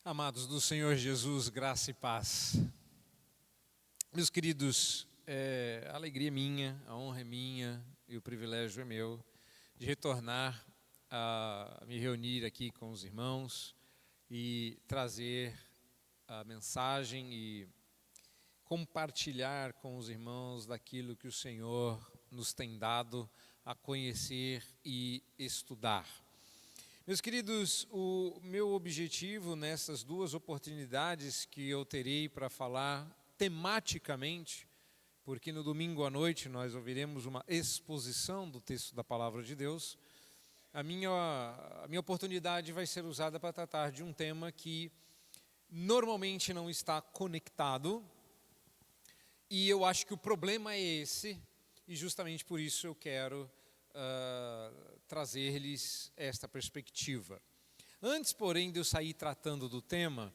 Amados do Senhor Jesus, graça e paz. Meus queridos, a alegria é minha, a honra é minha e o privilégio é meu de retornar a me reunir aqui com os irmãos e trazer a mensagem e compartilhar com os irmãos daquilo que o Senhor nos tem dado a conhecer e estudar. Meus queridos, o meu objetivo nessas duas oportunidades que eu terei para falar tematicamente, porque no domingo à noite nós ouviremos uma exposição do texto da Palavra de Deus, a minha oportunidade vai ser usada para tratar de um tema que normalmente não está conectado, e eu acho que o problema é esse, e justamente por isso eu quero trazer-lhes esta perspectiva. Antes, porém, de eu sair tratando do tema,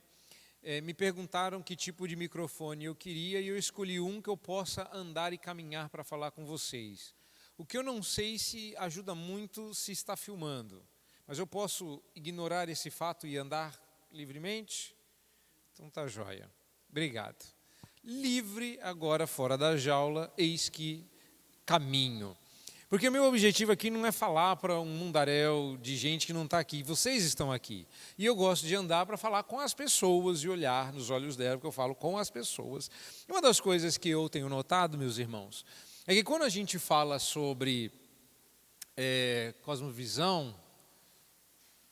me perguntaram que tipo de microfone eu queria e eu escolhi um que eu possa andar e caminhar para falar com vocês. O que eu não sei se ajuda muito se está filmando, mas eu posso ignorar esse fato e andar livremente? Então tá joia. Obrigado. Livre agora fora da jaula, eis que caminho. Porque o meu objetivo aqui não é falar para um mundaréu de gente que não está aqui. Vocês estão aqui. E eu gosto de andar para falar com as pessoas e olhar nos olhos delas, porque eu falo com as pessoas. E uma das coisas que eu tenho notado, meus irmãos, é que quando a gente fala sobre cosmovisão,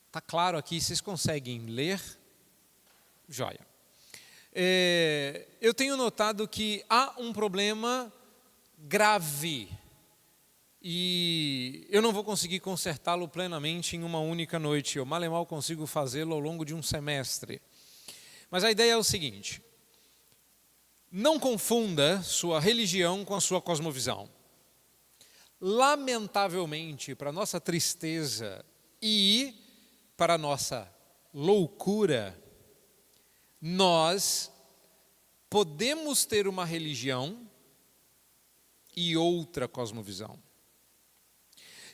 está claro aqui, vocês conseguem ler? Joia. Eu tenho notado que há um problema grave e eu não vou conseguir consertá-lo plenamente em uma única noite. Eu mal e mal consigo fazê-lo ao longo de um semestre. Mas a ideia é o seguinte: não confunda sua religião com a sua cosmovisão. Lamentavelmente, para nossa tristeza e para nossa loucura, nós podemos ter uma religião e outra cosmovisão.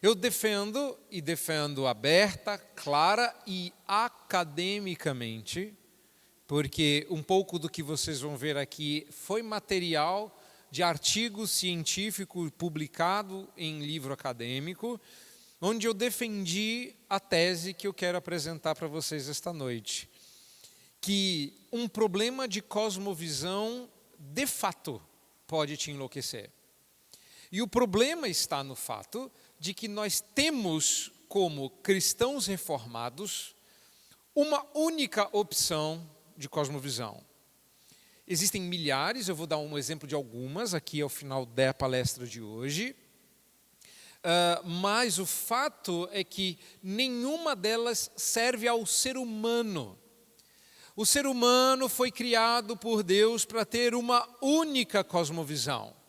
Eu defendo aberta, clara e academicamente, porque um pouco do que vocês vão ver aqui foi material de artigo científico publicado em livro acadêmico, onde eu defendi a tese que eu quero apresentar para vocês esta noite, que um problema de cosmovisão, de fato, pode te enlouquecer. E o problema está no fato de que nós temos, como cristãos reformados, uma única opção de cosmovisão. Existem milhares, eu vou dar um exemplo de algumas aqui ao final da palestra de hoje, mas o fato é que nenhuma delas serve ao ser humano. O ser humano foi criado por Deus para ter uma única cosmovisão.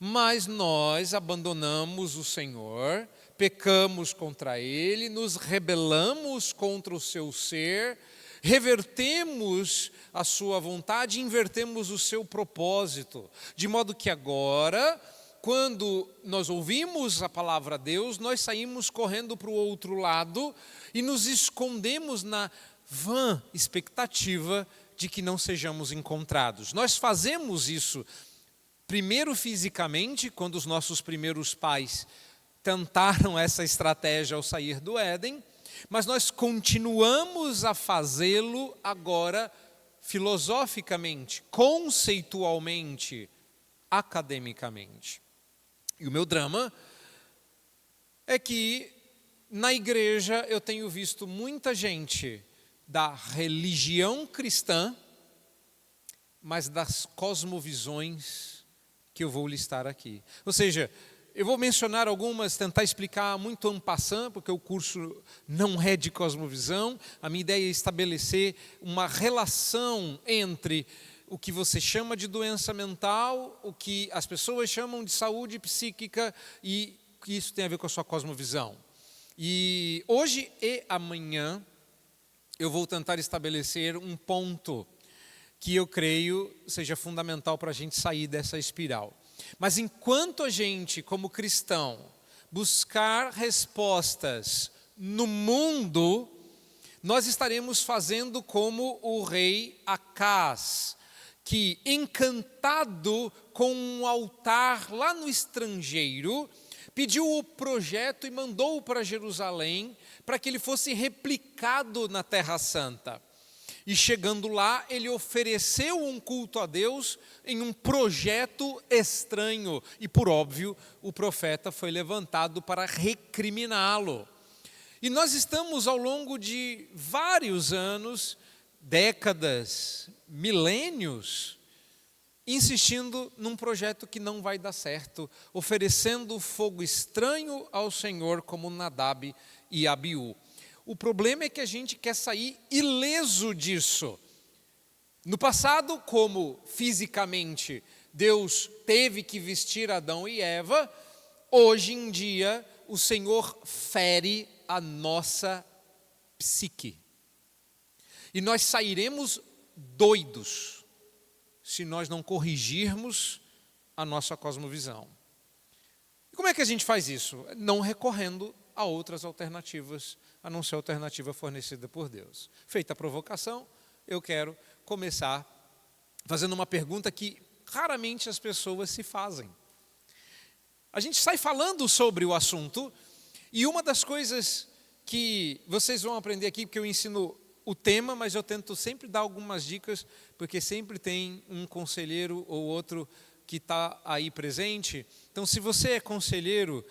Mas nós abandonamos o Senhor, pecamos contra Ele, nos rebelamos contra o seu ser, revertemos a sua vontade, invertemos o seu propósito. De modo que agora, quando nós ouvimos a palavra de Deus, nós saímos correndo para o outro lado e nos escondemos na vã expectativa de que não sejamos encontrados. Nós fazemos isso primeiro fisicamente, quando os nossos primeiros pais tentaram essa estratégia ao sair do Éden, mas nós continuamos a fazê-lo agora filosoficamente, conceitualmente, academicamente. E o meu drama é que na igreja eu tenho visto muita gente da religião cristã, mas das cosmovisões que eu vou listar aqui. Ou seja, eu vou mencionar algumas, tentar explicar muito en passant, porque o curso não é de cosmovisão. A minha ideia é estabelecer uma relação entre o que você chama de doença mental, o que as pessoas chamam de saúde psíquica e que isso tem a ver com a sua cosmovisão. E hoje e amanhã eu vou tentar estabelecer um ponto que eu creio seja fundamental para a gente sair dessa espiral. Mas enquanto a gente, como cristão, buscar respostas no mundo, nós estaremos fazendo como o rei Acaz, que, encantado com um altar lá no estrangeiro, pediu o projeto e mandou-o para Jerusalém para que ele fosse replicado na Terra Santa. E chegando lá, ele ofereceu um culto a Deus em um projeto estranho. E por óbvio, o profeta foi levantado para recriminá-lo. E nós estamos ao longo de vários anos, décadas, milênios, insistindo num projeto que não vai dar certo, oferecendo fogo estranho ao Senhor como Nadab e Abiú. O problema é que a gente quer sair ileso disso. No passado, como fisicamente Deus teve que vestir Adão e Eva, hoje em dia o Senhor fere a nossa psique. E nós sairemos doidos se nós não corrigirmos a nossa cosmovisão. E como é que a gente faz isso? Não recorrendo a outras alternativas, a não ser a alternativa fornecida por Deus. Feita a provocação, eu quero começar fazendo uma pergunta que raramente as pessoas se fazem. A gente sai falando sobre o assunto, e uma das coisas que vocês vão aprender aqui, porque eu ensino o tema, mas eu tento sempre dar algumas dicas, porque sempre tem um conselheiro ou outro que está aí presente. Então, se você é conselheiro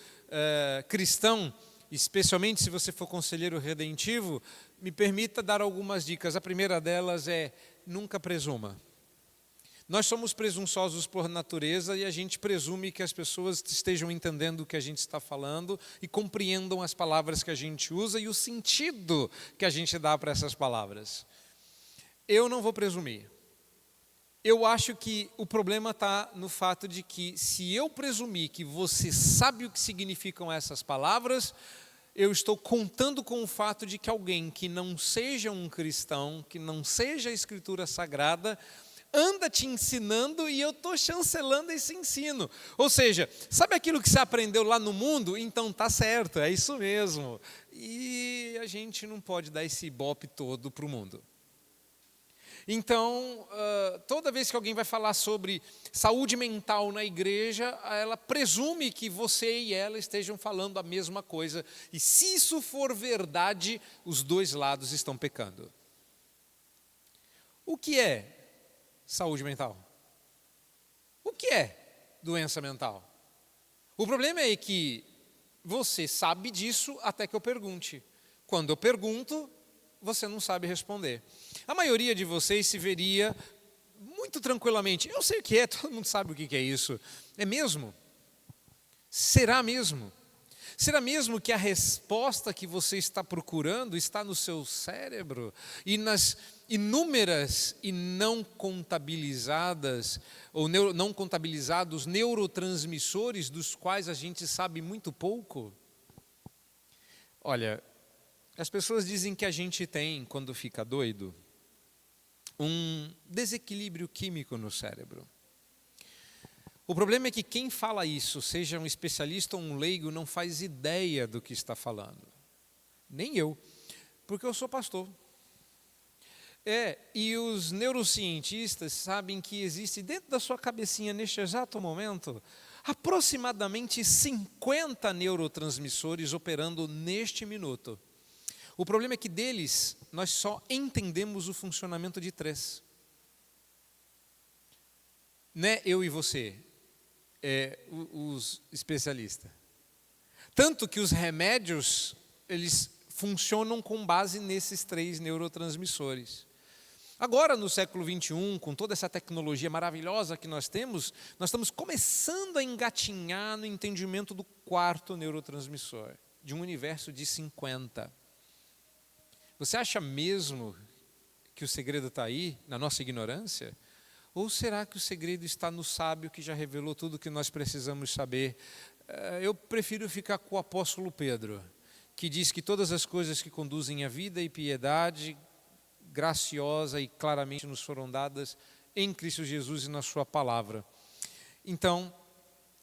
cristão, especialmente se você for conselheiro redentivo, me permita dar algumas dicas. A primeira delas é: nunca presuma. Nós somos presunçosos por natureza e a gente presume que as pessoas estejam entendendo o que a gente está falando e compreendam as palavras que a gente usa e o sentido que a gente dá para essas palavras. Eu não vou presumir. Eu acho que o problema está no fato de que, se eu presumir que você sabe o que significam essas palavras, eu estou contando com o fato de que alguém que não seja um cristão, que não seja a Escritura Sagrada, anda te ensinando e eu estou chancelando esse ensino. Ou seja, sabe aquilo que você aprendeu lá no mundo? Então está certo, é isso mesmo. E a gente não pode dar esse ibope todo para o mundo. Então, toda vez que alguém vai falar sobre saúde mental na igreja, ela presume que você e ela estejam falando a mesma coisa. E se isso for verdade, os dois lados estão pecando. O que é saúde mental? O que é doença mental? O problema é que você sabe disso até que eu pergunte. Quando eu pergunto, você não sabe responder. A maioria de vocês se veria muito tranquilamente: eu sei o que é, todo mundo sabe o que é isso. É mesmo? Será mesmo? Será mesmo que a resposta que você está procurando está no seu cérebro e nas inúmeras e não contabilizadas ou não contabilizados neurotransmissores dos quais a gente sabe muito pouco? Olha, as pessoas dizem que a gente tem, quando fica doido, um desequilíbrio químico no cérebro. O problema é que quem fala isso, seja um especialista ou um leigo, não faz ideia do que está falando. Nem eu, porque eu sou pastor. E os neurocientistas sabem que existe dentro da sua cabecinha, neste exato momento, aproximadamente 50 neurotransmissores operando neste minuto. O problema é que deles, nós só entendemos o funcionamento de 3. Né, eu e você, os especialistas. Tanto que os remédios, eles funcionam com base nesses 3 neurotransmissores. Agora, no século XXI, com toda essa tecnologia maravilhosa que nós estamos começando a engatinhar no entendimento do 4º neurotransmissor, de um universo de 50. Você acha mesmo que o segredo está aí, na nossa ignorância? Ou será que o segredo está no sábio que já revelou tudo o que nós precisamos saber? Eu prefiro ficar com o apóstolo Pedro, que diz que todas as coisas que conduzem à vida e piedade, graciosa e claramente nos foram dadas em Cristo Jesus e na sua palavra. Então,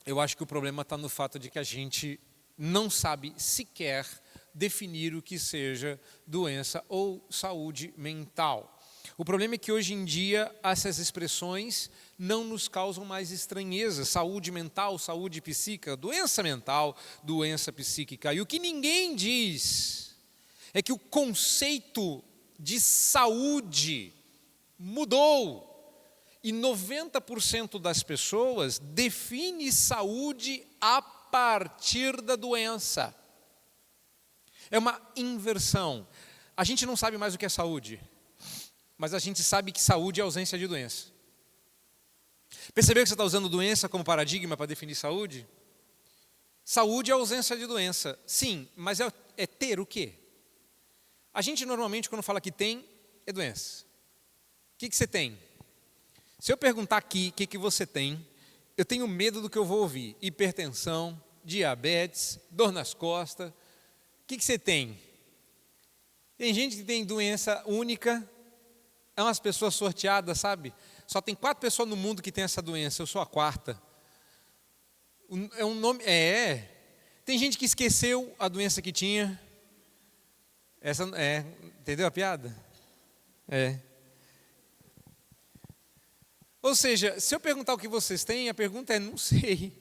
eu acho que o problema está no fato de que a gente não sabe sequer definir o que seja doença ou saúde mental. O problema é que hoje em dia essas expressões não nos causam mais estranheza. Saúde mental, saúde psíquica, doença mental, doença psíquica. E o que ninguém diz é que o conceito de saúde mudou. E 90% das pessoas define saúde a partir da doença. É uma inversão. A gente não sabe mais o que é saúde, mas a gente sabe que saúde é ausência de doença. Percebeu que você está usando doença como paradigma para definir saúde? Saúde é ausência de doença. Sim, mas é ter o quê? A gente normalmente, quando fala que tem, é doença. O que você tem? Se eu perguntar aqui o que você tem, eu tenho medo do que eu vou ouvir. Hipertensão, diabetes, dor nas costas. O que você tem? Tem gente que tem doença única, é umas pessoas sorteadas, sabe? Só tem 4 pessoas no mundo que tem essa doença, eu sou a 4ª. É um nome, Tem gente que esqueceu a doença que tinha. Entendeu a piada? Ou seja, se eu perguntar o que vocês têm, a pergunta é, não sei.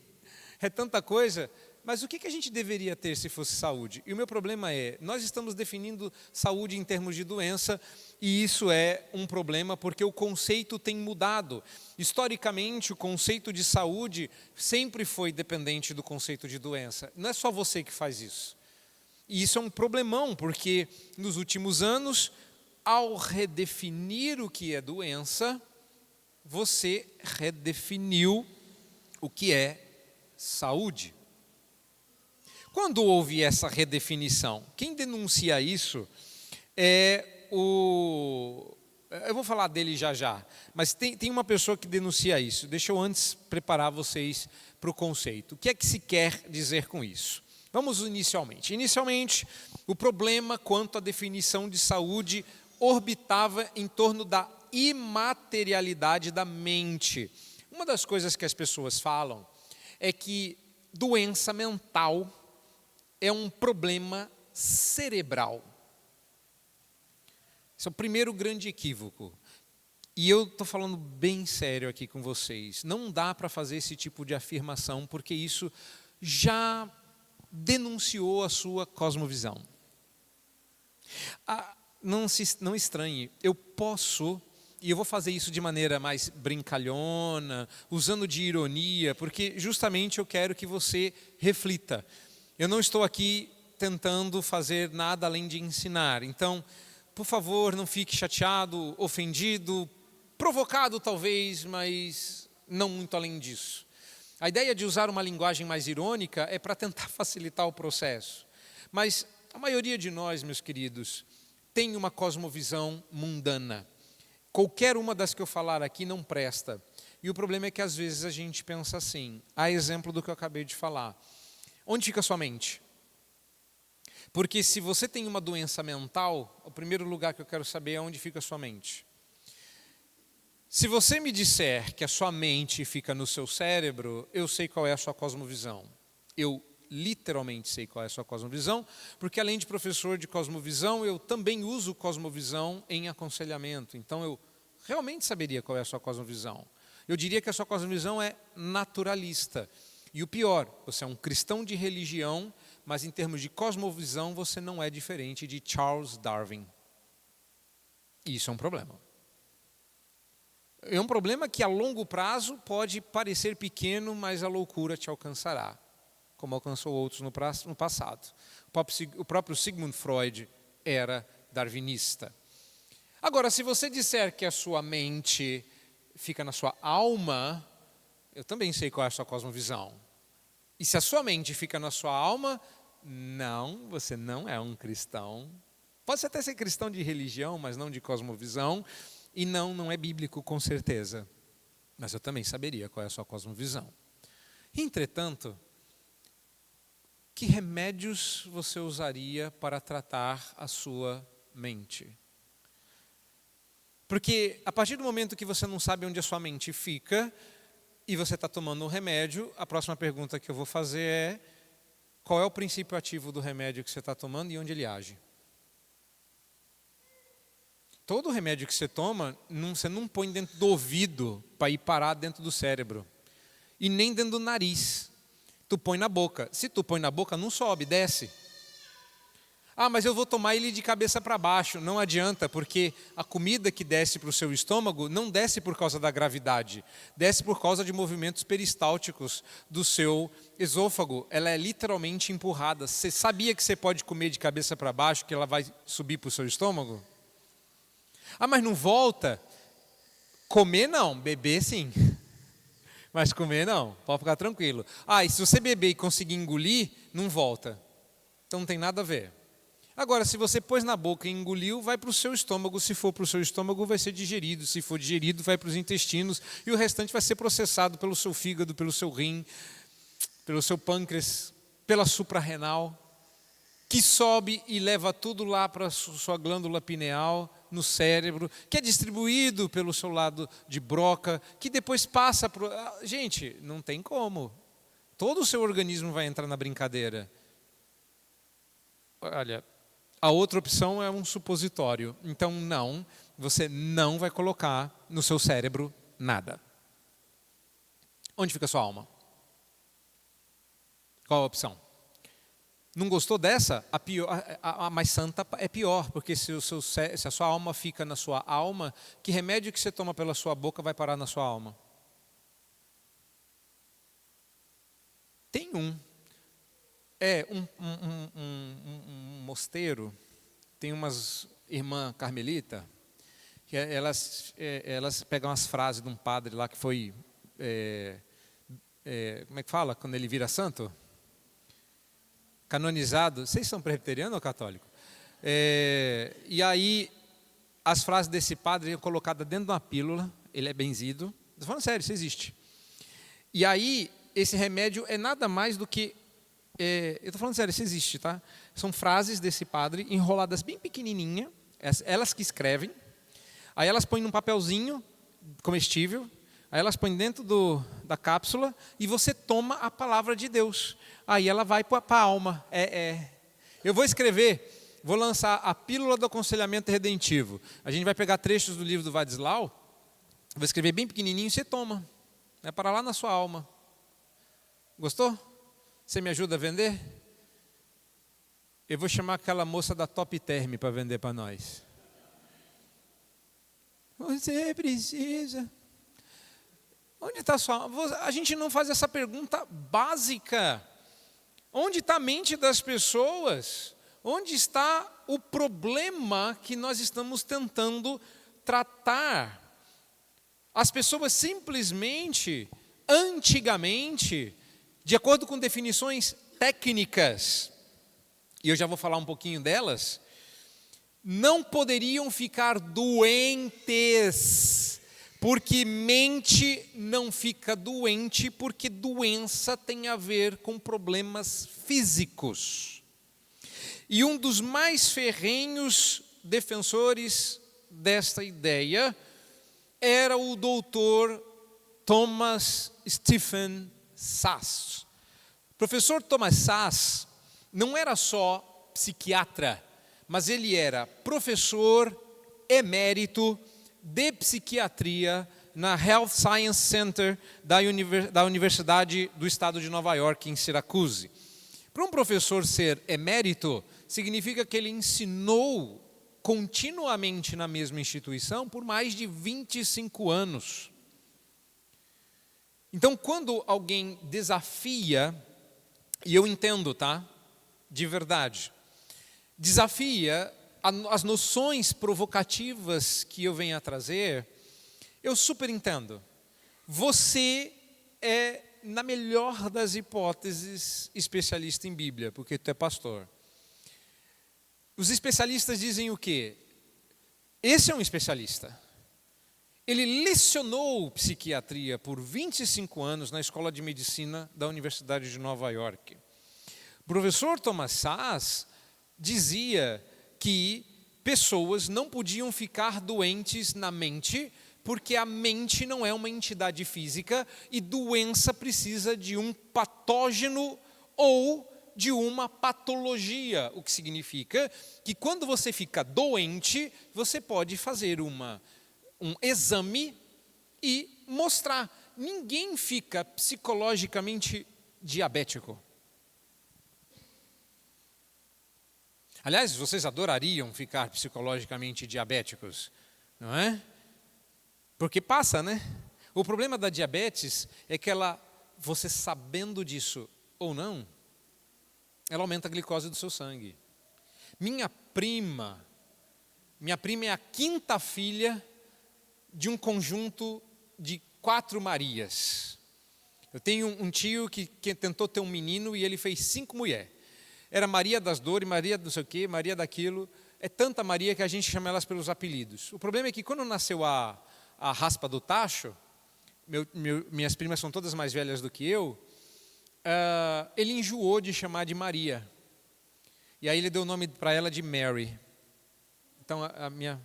É tanta coisa. Mas o que a gente deveria ter se fosse saúde? E o meu problema é, nós estamos definindo saúde em termos de doença, e isso é um problema porque o conceito tem mudado. Historicamente, o conceito de saúde sempre foi dependente do conceito de doença. Não é só você que faz isso. E isso é um problemão, porque nos últimos anos, ao redefinir o que é doença, você redefiniu o que é saúde. Quando houve essa redefinição, quem denuncia isso é eu vou falar dele já, mas tem uma pessoa que denuncia isso. Deixa eu antes preparar vocês para o conceito. O que é que se quer dizer com isso? Vamos inicialmente. Inicialmente, o problema quanto à definição de saúde orbitava em torno da imaterialidade da mente. Uma das coisas que as pessoas falam é que doença mental é um problema cerebral. Esse é o primeiro grande equívoco. E eu estou falando bem sério aqui com vocês. Não dá para fazer esse tipo de afirmação, porque isso já denunciou a sua cosmovisão. Não estranhe, eu posso, e eu vou fazer isso de maneira mais brincalhona, usando de ironia, porque justamente eu quero que você reflita. Eu não estou aqui tentando fazer nada além de ensinar. Então, por favor, não fique chateado, ofendido, provocado talvez, mas não muito além disso. A ideia de usar uma linguagem mais irônica é para tentar facilitar o processo. Mas a maioria de nós, meus queridos, tem uma cosmovisão mundana. Qualquer uma das que eu falar aqui não presta. E o problema é que às vezes a gente pensa assim, a exemplo do que eu acabei de falar. Onde fica a sua mente? Porque se você tem uma doença mental, o primeiro lugar que eu quero saber é onde fica a sua mente. Se você me disser que a sua mente fica no seu cérebro, eu sei qual é a sua cosmovisão. Eu literalmente sei qual é a sua cosmovisão, porque além de professor de cosmovisão, eu também uso cosmovisão em aconselhamento. Então eu realmente saberia qual é a sua cosmovisão. Eu diria que a sua cosmovisão é naturalista. E o pior, você é um cristão de religião, mas em termos de cosmovisão você não é diferente de Charles Darwin. E isso é um problema. É um problema que a longo prazo pode parecer pequeno, mas a loucura te alcançará, como alcançou outros no passado. O próprio Sigmund Freud era darwinista. Agora, se você disser que a sua mente fica na sua alma, eu também sei qual é a sua cosmovisão. E se a sua mente fica na sua alma, não, você não é um cristão. Pode até ser cristão de religião, mas não de cosmovisão. E não é bíblico, com certeza. Mas eu também saberia qual é a sua cosmovisão. Entretanto, que remédios você usaria para tratar a sua mente? Porque a partir do momento que você não sabe onde a sua mente fica, e você está tomando um remédio, a próxima pergunta que eu vou fazer é, qual é o princípio ativo do remédio que você está tomando e onde ele age. Todo remédio que você toma, você não põe dentro do ouvido para ir parar dentro do cérebro. E nem dentro do nariz. Tu põe na boca. Se tu põe na boca, não sobe, desce. Ah, mas eu vou tomar ele de cabeça para baixo. Não adianta, porque a comida que desce para o seu estômago não desce por causa da gravidade. Desce por causa de movimentos peristálticos do seu esôfago. Ela é literalmente empurrada. Você sabia que você pode comer de cabeça para baixo, que ela vai subir para o seu estômago? Ah, mas não volta? Comer não, beber sim. Mas comer não, pode ficar tranquilo. Ah, e se você beber e conseguir engolir, não volta. Então não tem nada a ver. Agora, se você pôs na boca e engoliu, vai para o seu estômago. Se for para o seu estômago, vai ser digerido. Se for digerido, vai para os intestinos. E o restante vai ser processado pelo seu fígado, pelo seu rim, pelo seu pâncreas, pela suprarrenal, que sobe e leva tudo lá para a sua glândula pineal, no cérebro, que é distribuído pelo seu lado de broca, que depois passa para... Gente, não tem como. Todo o seu organismo vai entrar na brincadeira. Olha, a outra opção é um supositório. Então, não, você não vai colocar no seu cérebro nada. Onde fica a sua alma? Qual a opção? Não gostou dessa? A mais santa é pior, porque se a sua alma fica na sua alma, que remédio que você toma pela sua boca vai parar na sua alma? Tem um. É um mosteiro, tem umas irmã carmelita, que elas pegam as frases de um padre lá que foi, como é que fala, quando ele vira santo? Canonizado. Vocês são presbiteriano ou católico? E aí, as frases desse padre são colocadas dentro de uma pílula, ele é benzido. Estou falando sério, isso existe. E aí, esse remédio é nada mais do que... eu estou falando sério, isso existe, tá? São frases desse padre enroladas bem pequenininha, elas que escrevem. Aí elas põem num papelzinho comestível, aí elas põem dentro da cápsula e você toma a palavra de Deus. Aí ela vai para a alma. Eu vou escrever, vou lançar a pílula do aconselhamento redentivo. A gente vai pegar trechos do livro do Vadislau, vou escrever bem pequenininho e você toma. Vai parar lá na sua alma. Gostou? Você me ajuda a vender? Eu vou chamar aquela moça da Top Term para vender para nós. Você precisa... Onde está a sua alma? A gente não faz essa pergunta básica. Onde está a mente das pessoas? Onde está o problema que nós estamos tentando tratar? As pessoas simplesmente, antigamente, de acordo com definições técnicas, e eu já vou falar um pouquinho delas, não poderiam ficar doentes, porque mente não fica doente, porque doença tem a ver com problemas físicos. E um dos mais ferrenhos defensores desta ideia era o doutor Thomas Stephen Sachs. O professor Thomas Sachs não era só psiquiatra, mas ele era professor emérito de psiquiatria na Health Science Center da Universidade do Estado de Nova York, em Syracuse. Para um professor ser emérito, significa que ele ensinou continuamente na mesma instituição por mais de 25 anos. Então, quando alguém desafia, e eu entendo, tá? De verdade, desafia as noções provocativas que eu venho a trazer, eu super entendo. Você é, na melhor das hipóteses, especialista em Bíblia, porque tu é pastor. Os especialistas dizem o quê? Esse é um especialista. Ele lecionou psiquiatria por 25 anos na Escola de Medicina da Universidade de Nova York. O professor Thomas Sachs dizia que pessoas não podiam ficar doentes na mente, porque a mente não é uma entidade física e doença precisa de um patógeno ou de uma patologia, o que significa que quando você fica doente, você pode fazer um exame e mostrar. Ninguém fica psicologicamente diabético. Aliás, vocês adorariam ficar psicologicamente diabéticos, não é? Porque passa, né? O problema da diabetes é que você sabendo disso ou não, ela aumenta a glicose do seu sangue. Minha prima é a quinta filha de um conjunto de 4 Marias. Eu tenho um tio que tentou ter um menino e ele fez 5 mulheres. Era Maria das Dores, Maria do não sei o quê, Maria daquilo. É tanta Maria que a gente chama elas pelos apelidos. O problema é que quando nasceu a raspa do tacho, minhas primas são todas mais velhas do que eu, ele enjoou de chamar de Maria. E aí ele deu o nome para ela de Mary. Então a minha...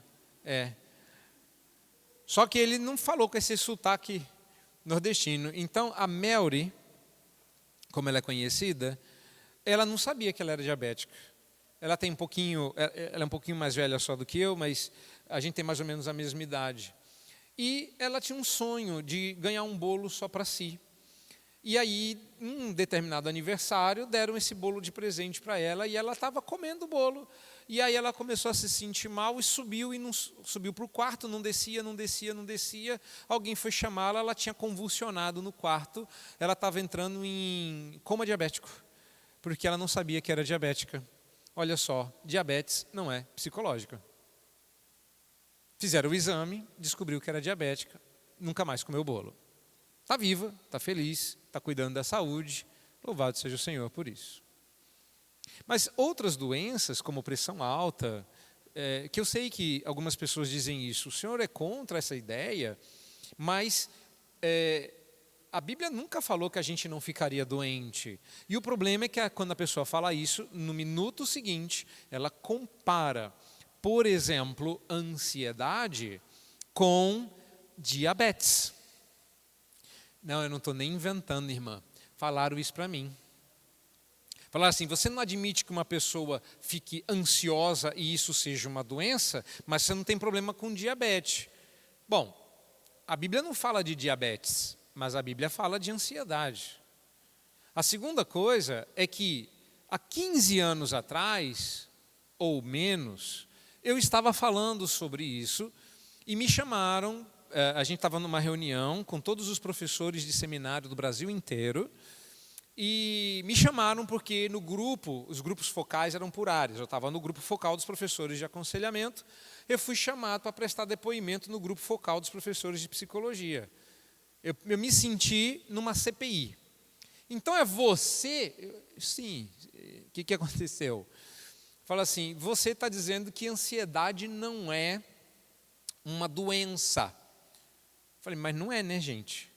Só que ele não falou com esse sotaque nordestino. Então a Mary, como ela é conhecida, ela não sabia que ela era diabética. Ela é um pouquinho mais velha só do que eu, mas a gente tem mais ou menos a mesma idade. E ela tinha um sonho de ganhar um bolo só para si. E aí, num determinado aniversário, deram esse bolo de presente para ela e ela estava comendo o bolo. E aí ela começou a se sentir mal e subiu para o quarto, não descia. Alguém foi chamá-la, ela tinha convulsionado no quarto. Ela estava entrando em coma diabético, porque ela não sabia que era diabética. Olha só, diabetes não é psicológica. Fizeram o exame, descobriu que era diabética, nunca mais comeu bolo. Está viva, está feliz, está cuidando da saúde, louvado seja o Senhor por isso. Mas outras doenças, como pressão alta, que eu sei que algumas pessoas dizem isso, o Senhor é contra essa ideia, mas a Bíblia nunca falou que a gente não ficaria doente. E o problema é que quando a pessoa fala isso, no minuto seguinte, ela compara, por exemplo, ansiedade com diabetes. Não, eu não estou nem inventando, irmã. Falaram isso para mim. Falaram assim, você não admite que uma pessoa fique ansiosa e isso seja uma doença, mas você não tem problema com diabetes. Bom, a Bíblia não fala de diabetes, mas a Bíblia fala de ansiedade. A segunda coisa é que há 15 anos atrás, ou menos, eu estava falando sobre isso e me chamaram. A gente estava numa reunião com todos os professores de seminário do Brasil inteiro e me chamaram porque no grupo, os grupos focais eram por áreas. Eu estava no grupo focal dos professores de aconselhamento, eu fui chamado para prestar depoimento no grupo focal dos professores de psicologia. Eu me senti numa CPI. Então é você... Sim, o que aconteceu? Fala assim, você está dizendo que ansiedade não é uma doença. Falei, mas não é, né, gente?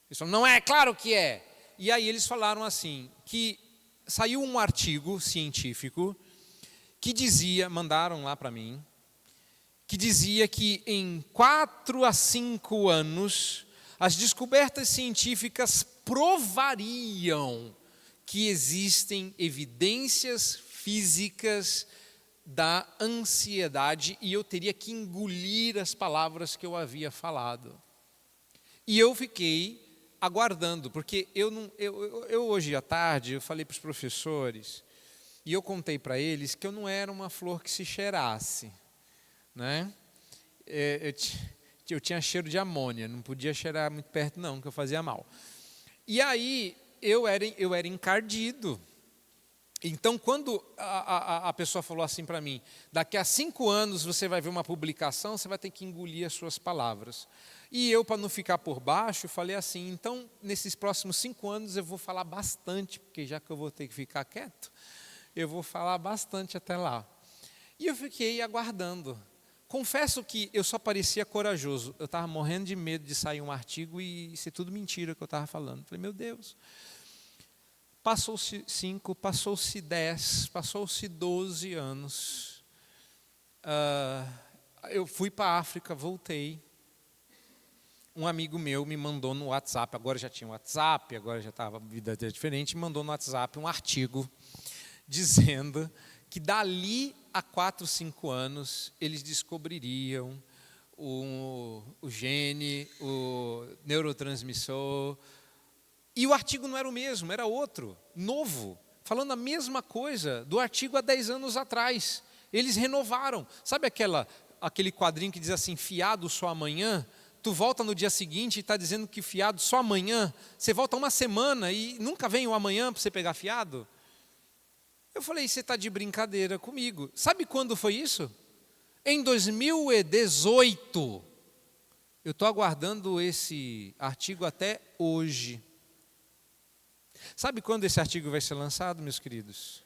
Eles falaram, não é, claro que é. E aí eles falaram assim, que saiu um artigo científico que dizia, mandaram lá para mim, que dizia que em 4 a 5 anos, as descobertas científicas provariam que existem evidências físicas da ansiedade e eu teria que engolir as palavras que eu havia falado. E eu fiquei aguardando, porque eu hoje à tarde eu falei para os professores e eu contei para eles que eu não era uma flor que se cheirasse, né? Eu tinha cheiro de amônia, não podia cheirar muito perto não, que eu fazia mal. E aí eu era encardido. Então, quando a pessoa falou assim para mim, daqui a 5 anos você vai ver uma publicação, você vai ter que engolir as suas palavras. E eu, para não ficar por baixo, falei assim, então, nesses próximos 5 anos eu vou falar bastante, porque já que eu vou ter que ficar quieto, eu vou falar bastante até lá. E eu fiquei aguardando. Confesso que eu só parecia corajoso. Eu estava morrendo de medo de sair um artigo e ser tudo mentira que eu estava falando. Falei, meu Deus... Passou-se 5, passou-se 10, passou-se 12 anos. Eu fui para a África, voltei. um amigo meu me mandou no WhatsApp, agora já tinha WhatsApp, agora já estava, a vida diferente, me mandou no WhatsApp um artigo dizendo que dali a 4, 5 anos eles descobririam o gene, o neurotransmissor. E o artigo não era o mesmo, era outro, novo, falando a mesma coisa do artigo há 10 anos atrás. Eles renovaram. Sabe aquele quadrinho que diz assim, fiado só amanhã? Tu volta no dia seguinte e está dizendo que fiado só amanhã. Você volta uma semana e nunca vem o amanhã para você pegar fiado? Eu falei, você está de brincadeira comigo. Sabe quando foi isso? Em 2018. Eu estou aguardando esse artigo até hoje. Sabe quando esse artigo vai ser lançado, meus queridos?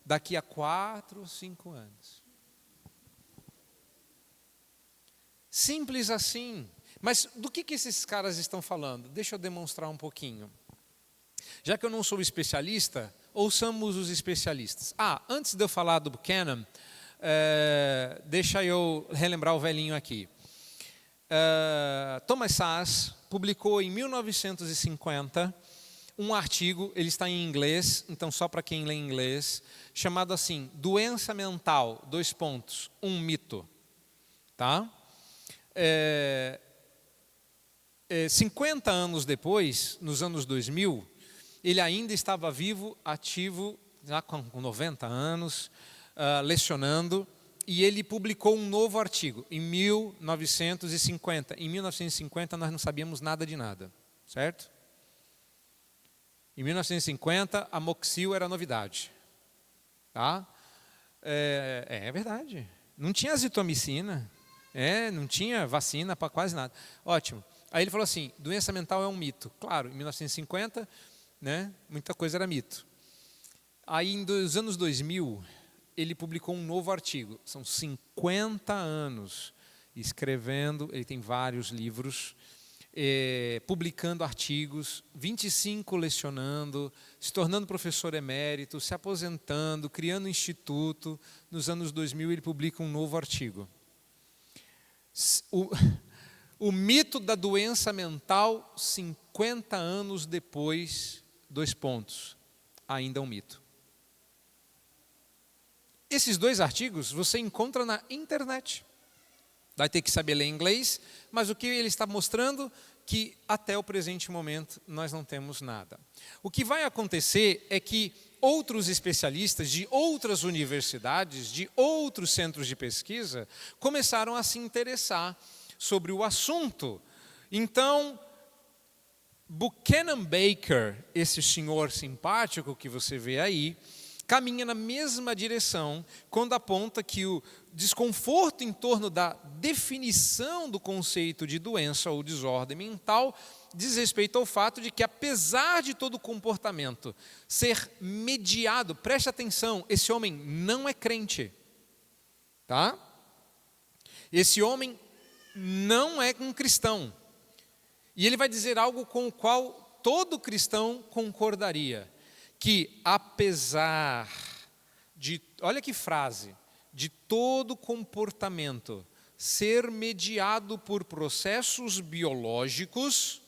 Daqui a 4 ou 5 anos. Simples assim. Mas do que esses caras estão falando? Deixa eu demonstrar um pouquinho. Já que eu não sou especialista, ouçamos os especialistas. Antes de eu falar do Buchanan, deixa eu relembrar o velhinho aqui. Thomas Szasz publicou em 1950 um artigo, ele está em inglês, então só para quem lê inglês, chamado assim, Doença Mental, : um mito. Tá? 50 anos depois, nos anos 2000, ele ainda estava vivo, ativo, já com 90 anos, lecionando, e ele publicou um novo artigo em 1950. Em 1950 nós não sabíamos nada de nada, certo? Em 1950 a Moxil era novidade, tá? É verdade. Não tinha azitromicina, não tinha vacina para quase nada. Ótimo. Aí ele falou assim, doença mental é um mito. Claro, em 1950, muita coisa era mito. Aí, nos anos 2000, ele publicou um novo artigo. São 50 anos escrevendo, ele tem vários livros, publicando artigos, 25 lecionando, se tornando professor emérito, se aposentando, criando instituto. Nos anos 2000, ele publica um novo artigo. O mito da doença mental, 50 anos depois, : ainda é um mito. Esses 2 artigos você encontra na internet. Vai ter que saber ler inglês, mas o que ele está mostrando? Que até o presente momento nós não temos nada. O que vai acontecer é que outros especialistas de outras universidades, de outros centros de pesquisa, começaram a se interessar sobre o assunto. Então, Buchanan Baker, esse senhor simpático que você vê aí, caminha na mesma direção quando aponta que o desconforto em torno da definição do conceito de doença ou desordem mental diz respeito ao fato de que, apesar de todo o comportamento ser mediado, preste atenção, esse homem não é crente, tá? Esse homem não é um cristão. E ele vai dizer algo com o qual todo cristão concordaria, que apesar de, olha que frase, de todo comportamento ser mediado por processos biológicos,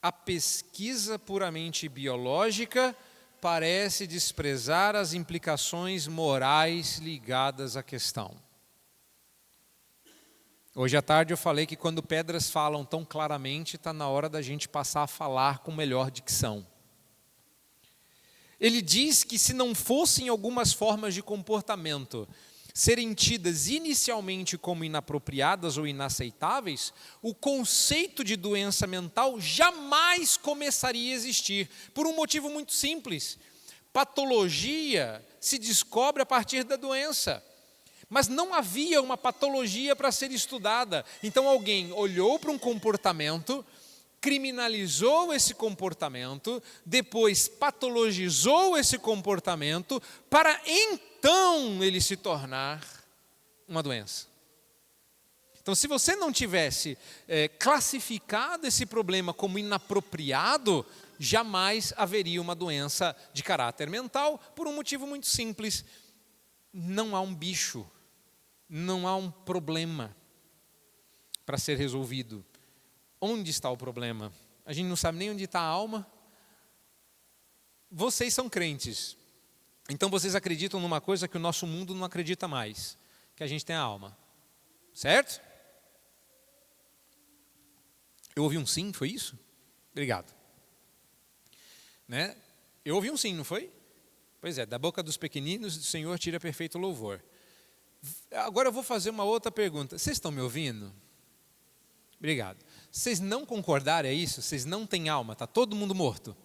a pesquisa puramente biológica parece desprezar as implicações morais ligadas à questão. Hoje à tarde eu falei que quando pedras falam tão claramente, está na hora da gente passar a falar com melhor dicção. Ele diz que se não fossem algumas formas de comportamento serem tidas inicialmente como inapropriadas ou inaceitáveis, o conceito de doença mental jamais começaria a existir, por um motivo muito simples. Patologia se descobre a partir da doença, mas não havia uma patologia para ser estudada. Então alguém olhou para um comportamento, criminalizou esse comportamento, depois patologizou esse comportamento, para então ele se tornar uma doença. Então, se você não tivesse classificado esse problema como inapropriado, jamais haveria uma doença de caráter mental, por um motivo muito simples: não há um bicho, não há um problema. para ser resolvido. Onde está o problema? A gente não sabe nem onde está a alma. Vocês são crentes, então vocês acreditam numa coisa que o nosso mundo não acredita mais, que a gente tem a alma, certo? Eu ouvi um sim, foi isso? Obrigado. Né? Eu ouvi um sim, não foi? Pois é, da boca dos pequeninos o Senhor tira perfeito louvor. Agora eu vou fazer uma outra pergunta. Vocês estão me ouvindo? Obrigado. Vocês não concordarem a isso? Vocês não têm alma, está todo mundo morto.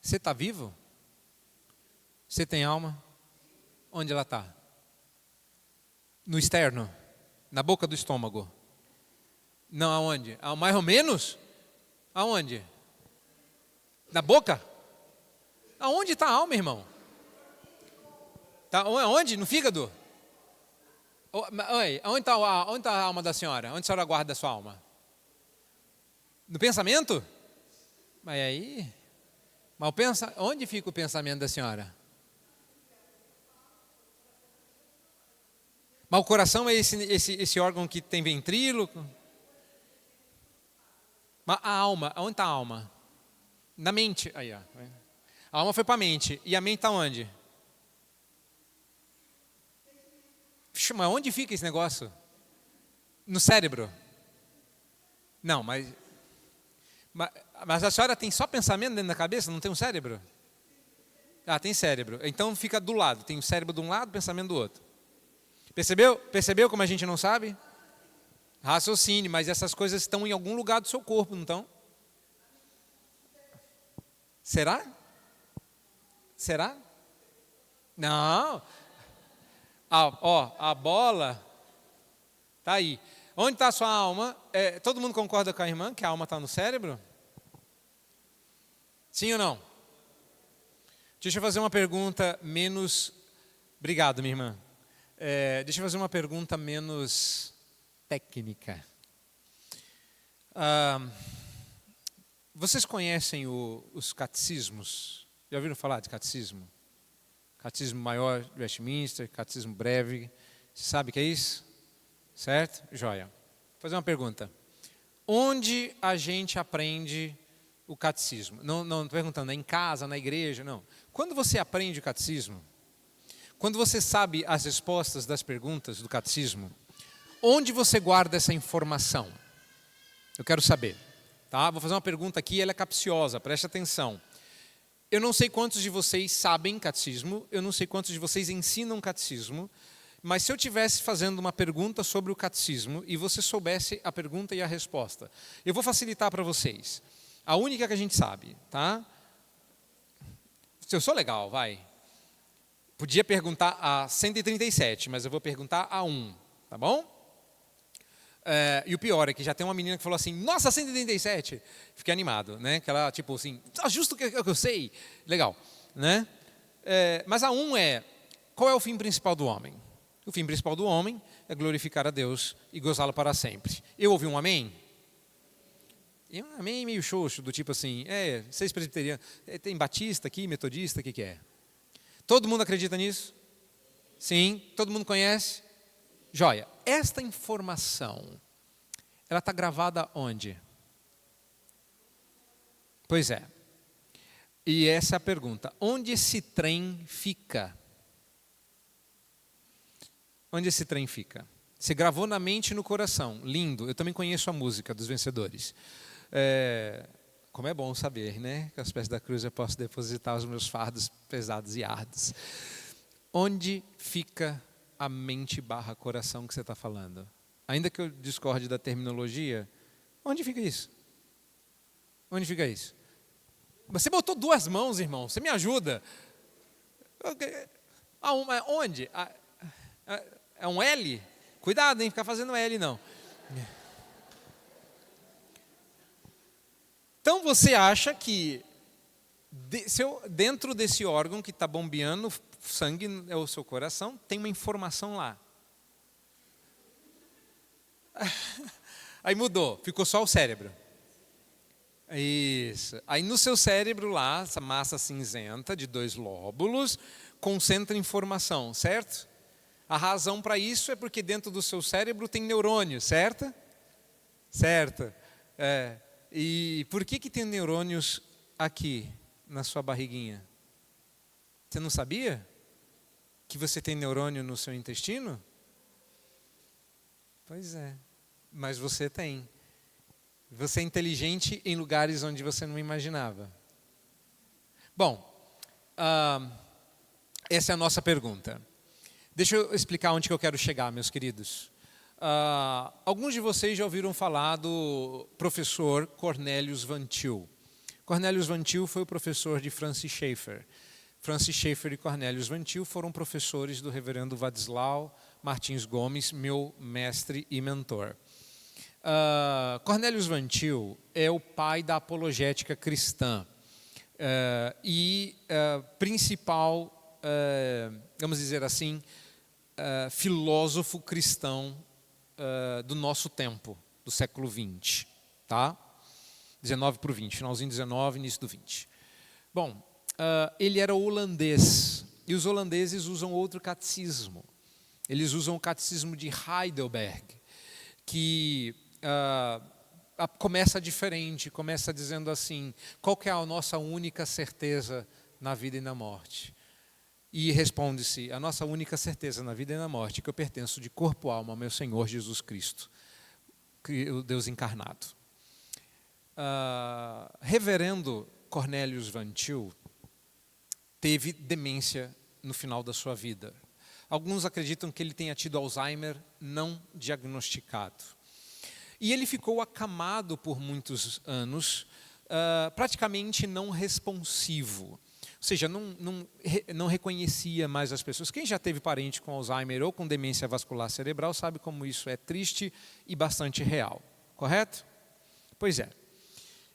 Você está vivo? Você tem alma? Onde ela está? No externo? Na boca do estômago? Não, aonde? Mais ou menos? Aonde? Na boca? Aonde está a alma, irmão? Tá, onde? No fígado? Oi, onde está a alma da senhora? Onde a senhora guarda a sua alma? No pensamento? Mas aí... onde fica o pensamento da senhora? Mas o coração é esse órgão que tem ventríloco? Mas a alma, onde está a alma? Na mente. Aí, ó. A alma foi para a mente. E a mente está onde? Mas onde fica esse negócio? No cérebro? Não, mas a senhora tem só pensamento dentro da cabeça? Não tem um cérebro? Ah, tem cérebro. Então fica do lado. Tem o cérebro de um lado, pensamento do outro. Percebeu? Percebeu como a gente não sabe? Raciocínio, mas essas coisas estão em algum lugar do seu corpo, não estão? Será? Será? Não. A bola está aí. Onde está a sua alma? Todo mundo concorda com a irmã que a alma está no cérebro? Sim ou não? Deixa eu fazer uma pergunta menos... Obrigado, minha irmã. Deixa eu fazer uma pergunta menos técnica. Vocês conhecem os catecismos? Já ouviram falar de catecismo? Catecismo maior de Westminster, catecismo breve. Você sabe o que é isso? Certo? Joia. Vou fazer uma pergunta. Onde a gente aprende o catecismo? Não estou perguntando, é em casa, na igreja? Não. Quando você aprende o catecismo, quando você sabe as respostas das perguntas do catecismo, onde você guarda essa informação? Eu quero saber. Tá? Vou fazer uma pergunta aqui, ela é capciosa, preste atenção. Eu não sei quantos de vocês sabem catecismo, eu não sei quantos de vocês ensinam catecismo, mas se eu estivesse fazendo uma pergunta sobre o catecismo e você soubesse a pergunta e a resposta, eu vou facilitar para vocês. A única que a gente sabe, tá? Se eu sou legal, vai. Podia perguntar a 137, mas eu vou perguntar a 1, tá bom? E o pior é que já tem uma menina que falou assim, nossa, 137. Fiquei animado, né? Que ela, tipo assim, justo o que eu sei. Legal, né? Mas a 1 qual é o fim principal do homem? O fim principal do homem é glorificar a Deus e gozá-lo para sempre. Eu ouvi um amém? E um amém meio xoxo, do tipo assim, vocês presbiterianos, tem batista aqui, metodista, o que é? Todo mundo acredita nisso? Sim. Todo mundo conhece? Joia. Esta informação, ela está gravada onde? Pois é. E essa é a pergunta. Onde esse trem fica? Onde esse trem fica? Você gravou na mente e no coração. Lindo. Eu também conheço a música dos vencedores. Como é bom saber, né? Que aos pés da cruz eu posso depositar os meus fardos pesados e árduos. Onde fica a mente / coração que você está falando? Ainda que eu discorde da terminologia, onde fica isso? Onde fica isso? Você botou 2 mãos, irmão. Você me ajuda. Onde? É um L? Cuidado, hein? Ficar fazendo L, não. Então você acha que dentro desse órgão que está bombeando sangue, é o seu coração, tem uma informação lá. Aí mudou, ficou só o cérebro. Isso. Aí no seu cérebro lá, essa massa cinzenta de 2 lóbulos, concentra informação, certo? A razão para isso é porque dentro do seu cérebro tem neurônios, certo? Certo. E por que tem neurônios aqui na sua barriguinha? Você não sabia que você tem neurônio no seu intestino? Pois é, mas você tem. Você é inteligente em lugares onde você não imaginava. Bom, essa é a nossa pergunta. Deixa eu explicar onde que eu quero chegar, meus queridos. Alguns de vocês já ouviram falar do professor Cornelius Van Til. Cornelius Van Til foi o professor de Francis Schaeffer. Francis Schaeffer e Cornelius Van Til foram professores do reverendo Vadislau Martins Gomes, meu mestre e mentor. Cornelius Van Til é o pai da apologética cristã e principal, vamos dizer assim, filósofo cristão do nosso tempo, do século XX, tá? 19 para o 20, finalzinho 19, início do 20. Bom, ele era holandês, e os holandeses usam outro catecismo. Eles usam o catecismo de Heidelberg, que começa diferente, começa dizendo assim: qual que é a nossa única certeza na vida e na morte? E responde-se: a nossa única certeza na vida e na morte é que eu pertenço de corpo e alma ao meu Senhor Jesus Cristo, o Deus encarnado. Reverendo Cornelius Van Til teve demência no final da sua vida. Alguns acreditam que ele tenha tido Alzheimer não diagnosticado. E ele ficou acamado por muitos anos, praticamente não responsivo. Ou seja, não reconhecia mais as pessoas. Quem já teve parente com Alzheimer ou com demência vascular cerebral sabe como isso é triste e bastante real. Correto? Pois é.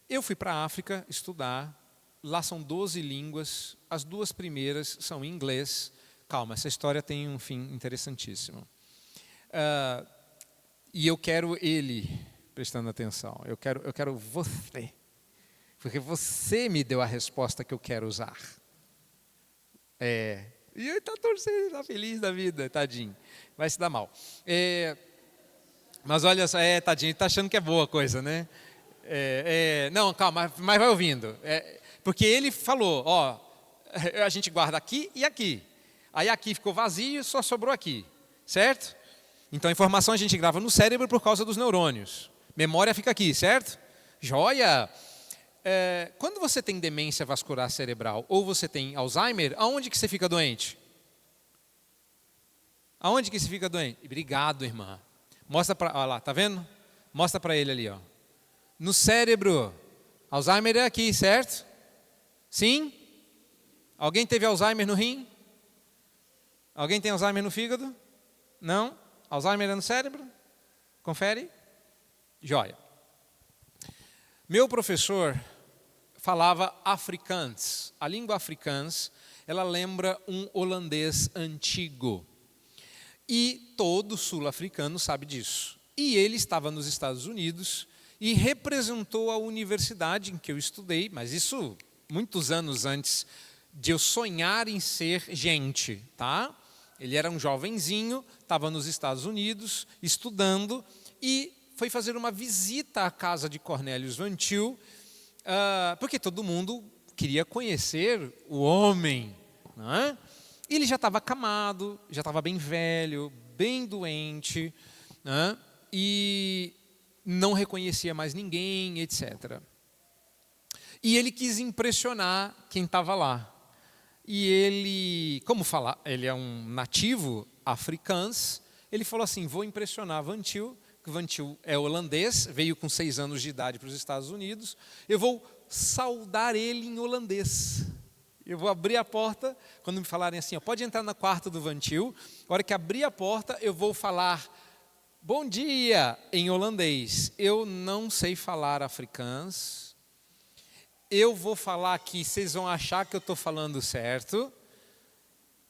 Eu fui para a África estudar. Lá são 12 línguas. As 2 primeiras são em inglês. Calma, essa história tem um fim interessantíssimo. E eu quero ele prestando atenção. Eu quero você. Porque você me deu a resposta que eu quero usar. E ele está torcendo, está feliz da vida, tadinho. Vai se dar mal. Mas olha só, tadinho, está achando que é boa a coisa, né? Não, calma, mas vai ouvindo. Porque ele falou, a gente guarda aqui e aqui. Aí aqui ficou vazio, só sobrou aqui, certo? Então a informação a gente grava no cérebro por causa dos neurônios. Memória fica aqui, certo? Joia! Quando você tem demência vascular cerebral ou você tem Alzheimer, aonde que você fica doente? Aonde que você fica doente? Obrigado, irmã. Mostra para, olha lá, tá vendo? Mostra para ele ali, ó. No cérebro. Alzheimer é aqui, certo? Sim? Alguém teve Alzheimer no rim? Alguém tem Alzheimer no fígado? Não? Alzheimer é no cérebro? Confere? Joia. Meu professor falava Afrikaans. A língua Afrikaans, ela lembra um holandês antigo. E todo sul-africano sabe disso. E ele estava nos Estados Unidos e representou a universidade em que eu estudei, mas isso muitos anos antes de eu sonhar em ser gente, tá? Ele era um jovenzinho, estava nos Estados Unidos estudando e foi fazer uma visita à casa de Cornelius Van Til, porque todo mundo queria conhecer o homem, né? E ele já estava acamado, já estava bem velho, bem doente, né? E não reconhecia mais ninguém, etc. E ele quis impressionar quem estava lá. E ele, como falar, ele é um nativo africano, ele falou assim: vou impressionar Van Til, que Van Til é holandês, veio com 6 anos de idade para os Estados Unidos, eu vou saudar ele em holandês. Eu vou abrir a porta, quando me falarem assim, pode entrar no quarto do Van Til, a hora que abrir a porta eu vou falar bom dia em holandês. Eu não sei falar afrikaans. Eu vou falar aqui, vocês vão achar que eu estou falando certo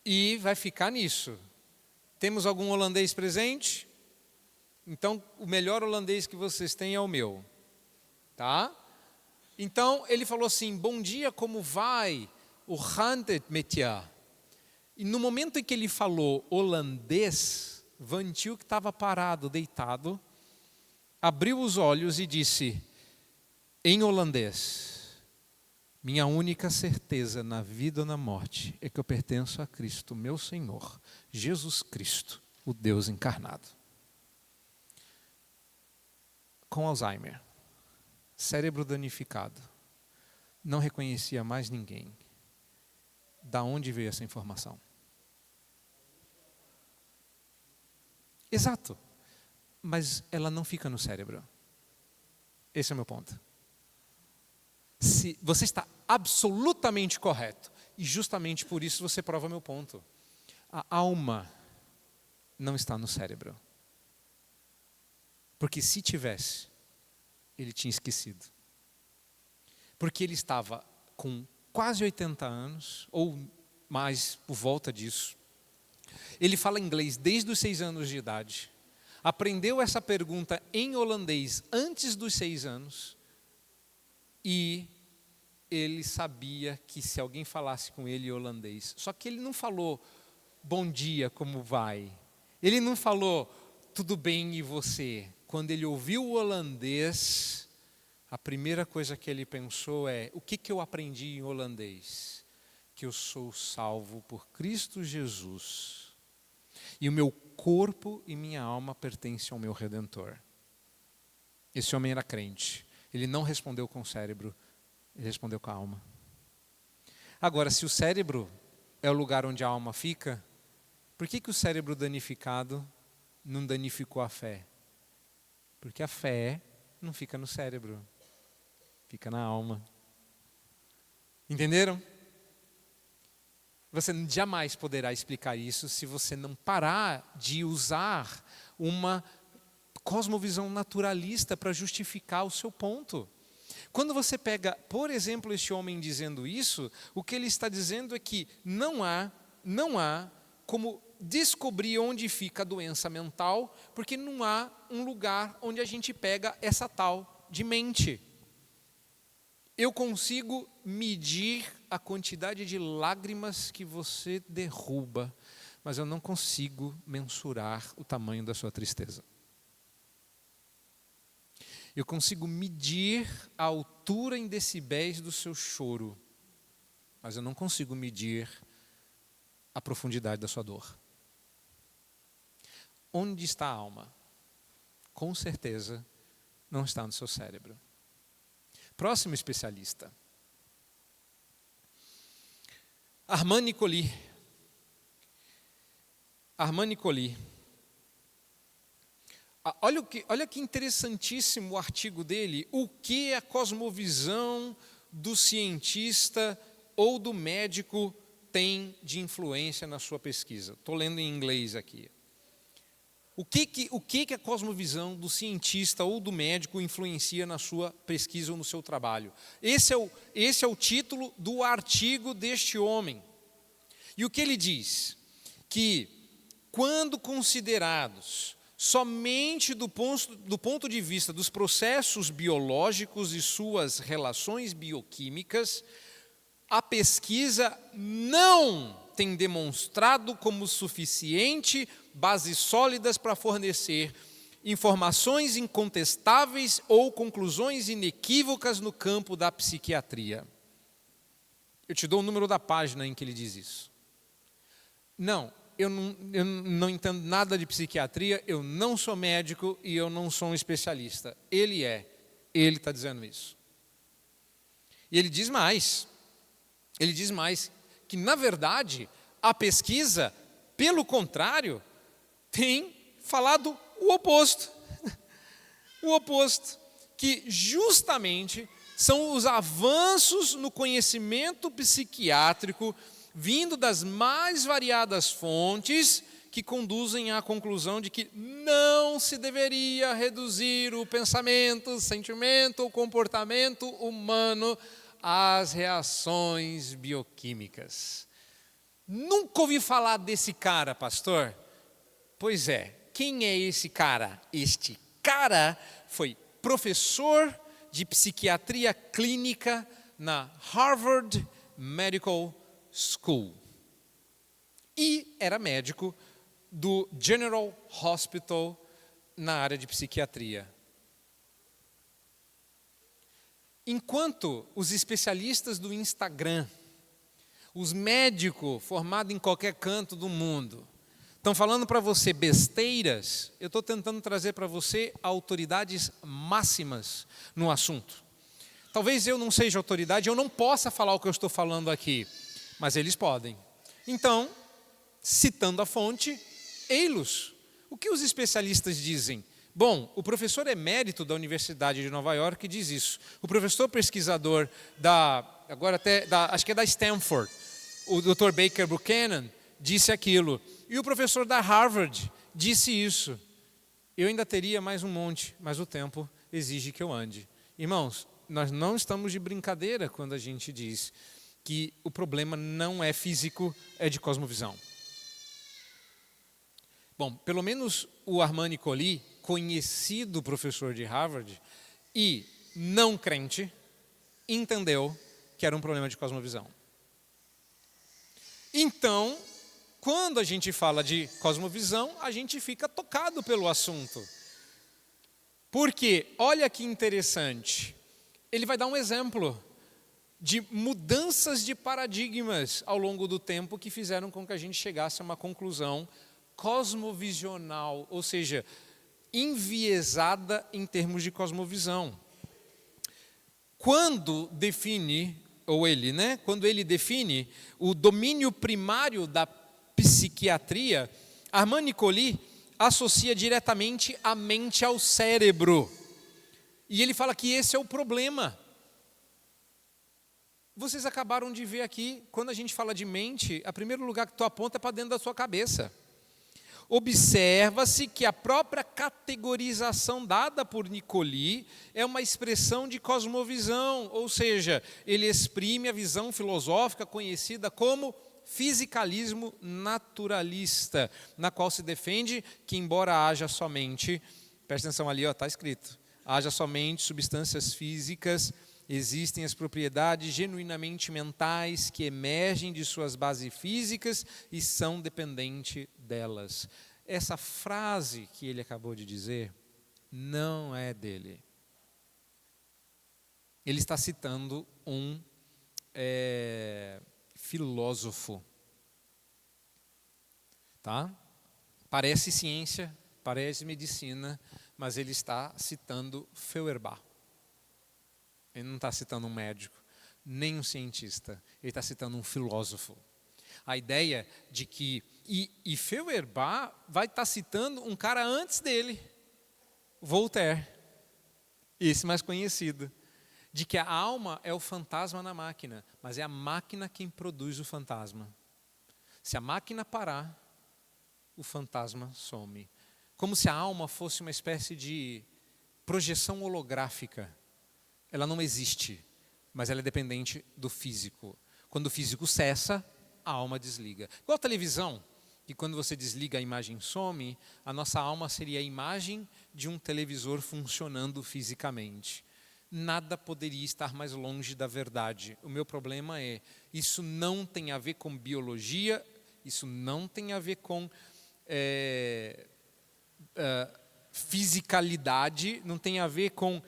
e vai ficar nisso. Temos algum holandês presente? Então, o melhor holandês que vocês têm é o meu. Tá? Então, ele falou assim, bom dia, como vai? O gaat het met je? E no momento em que ele falou holandês, Van Til, que estava parado, deitado, abriu os olhos e disse, em holandês, minha única certeza na vida ou na morte é que eu pertenço a Cristo, meu Senhor, Jesus Cristo, o Deus encarnado. Com Alzheimer, cérebro danificado, não reconhecia mais ninguém. Da onde veio essa informação? Exato, mas ela não fica no cérebro. Esse é o meu ponto. Se você está absolutamente correto, e justamente por isso você prova meu ponto. A alma não está no cérebro. Porque se tivesse, ele tinha esquecido. Porque ele estava com quase 80 anos, ou mais por volta disso. Ele fala inglês desde os 6 anos de idade. Aprendeu essa pergunta em holandês antes dos 6 anos. E ele sabia que se alguém falasse com ele em holandês, só que ele não falou bom dia, como vai? Ele não falou tudo bem e você? Quando ele ouviu o holandês, a primeira coisa que ele pensou é, o que eu aprendi em holandês? Que eu sou salvo por Cristo Jesus. E o meu corpo e minha alma pertencem ao meu Redentor. Esse homem era crente. Ele não respondeu com o cérebro, ele respondeu com a alma. Agora, se o cérebro é o lugar onde a alma fica, por que o cérebro danificado não danificou a fé? Porque a fé não fica no cérebro, fica na alma. Entenderam? Você jamais poderá explicar isso se você não parar de usar uma cosmovisão naturalista para justificar o seu ponto. Quando você pega, por exemplo, este homem dizendo isso, o que ele está dizendo é que não há como descobrir onde fica a doença mental, porque não há um lugar onde a gente pega essa tal de mente. Eu consigo medir a quantidade de lágrimas que você derruba, mas eu não consigo mensurar o tamanho da sua tristeza. Eu consigo medir a altura em decibéis do seu choro, mas eu não consigo medir a profundidade da sua dor. Onde está a alma? Com certeza não está no seu cérebro. Próximo especialista. Armand Nicoli. Armand Nicoli. Olha que interessantíssimo o artigo dele. O que a cosmovisão do cientista ou do médico tem de influência na sua pesquisa? Estou lendo em inglês aqui. O que a cosmovisão do cientista ou do médico influencia na sua pesquisa ou no seu trabalho? Esse é o título do artigo deste homem. E o que ele diz? Que quando considerados somente do ponto de vista dos processos biológicos e suas relações bioquímicas, a pesquisa não tem demonstrado como suficiente bases sólidas para fornecer informações incontestáveis ou conclusões inequívocas no campo da psiquiatria. Eu te dou o número da página em que ele diz isso. Não, eu não entendo nada de psiquiatria, eu não sou médico e eu não sou um especialista. Ele está dizendo isso. E ele diz mais que, na verdade, a pesquisa, pelo contrário, tem falado o oposto. O oposto, que justamente são os avanços no conhecimento psiquiátrico vindo das mais variadas fontes que conduzem à conclusão de que não se deveria reduzir o pensamento, o sentimento, o comportamento humano às reações bioquímicas. Nunca ouvi falar desse cara, pastor? Pois é, quem é esse cara? Este cara foi professor de psiquiatria clínica na Harvard Medical School. e era médico do General Hospital na área de psiquiatria. Enquanto os especialistas do Instagram, os médicos formados em qualquer canto do mundo, estão falando para você besteiras, eu estou tentando trazer para você autoridades máximas no assunto. Talvez eu não seja autoridade, eu não possa falar o que eu estou falando aqui, mas eles podem. Então, citando a fonte, ei-los. O que os especialistas dizem? Bom, o professor emérito da Universidade de Nova York diz isso. O professor pesquisador acho que é da Stanford, o Dr. Baker Buchanan, disse aquilo. E o professor da Harvard disse isso. Eu ainda teria mais um monte, mas o tempo exige que eu ande. Irmãos, nós não estamos de brincadeira quando a gente diz que o problema não é físico, é de cosmovisão. Bom, pelo menos o Armand Colli, conhecido professor de Harvard e não crente, entendeu que era um problema de cosmovisão. Então, quando a gente fala de cosmovisão, a gente fica tocado pelo assunto. Porque, olha que interessante, ele vai dar um exemplo de mudanças de paradigmas ao longo do tempo que fizeram com que a gente chegasse a uma conclusão cosmovisional, ou seja, enviesada em termos de cosmovisão. Quando ele define o domínio primário da psiquiatria, Armand Colli associa diretamente a mente ao cérebro. E ele fala que esse é o problema. Vocês acabaram de ver aqui, quando a gente fala de mente, o primeiro lugar que tu aponta é para dentro da sua cabeça. Observa-se que a própria categorização dada por Colli é uma expressão de cosmovisão, ou seja, ele exprime a visão filosófica conhecida como fisicalismo naturalista, na qual se defende que, embora haja somente, presta atenção ali, está escrito, haja somente substâncias físicas, existem as propriedades genuinamente mentais que emergem de suas bases físicas e são dependentes delas. Essa frase que ele acabou de dizer não é dele. Ele está citando um filósofo. Tá? Parece ciência, parece medicina, mas ele está citando Feuerbach. Ele não está citando um médico, nem um cientista. Ele está citando um filósofo. A ideia de que... E Feuerbach vai estar citando um cara antes dele, Voltaire, esse mais conhecido, de que a alma é o fantasma na máquina, mas é a máquina quem produz o fantasma. Se a máquina parar, o fantasma some. Como se a alma fosse uma espécie de projeção holográfica. Ela não existe, mas ela é dependente do físico. Quando o físico cessa, a alma desliga. Igual a televisão, que quando você desliga a imagem some, a nossa alma seria a imagem de um televisor funcionando fisicamente. Nada poderia estar mais longe da verdade. O meu problema é, isso não tem a ver com biologia, isso não tem a ver com fisicalidade, não tem a ver com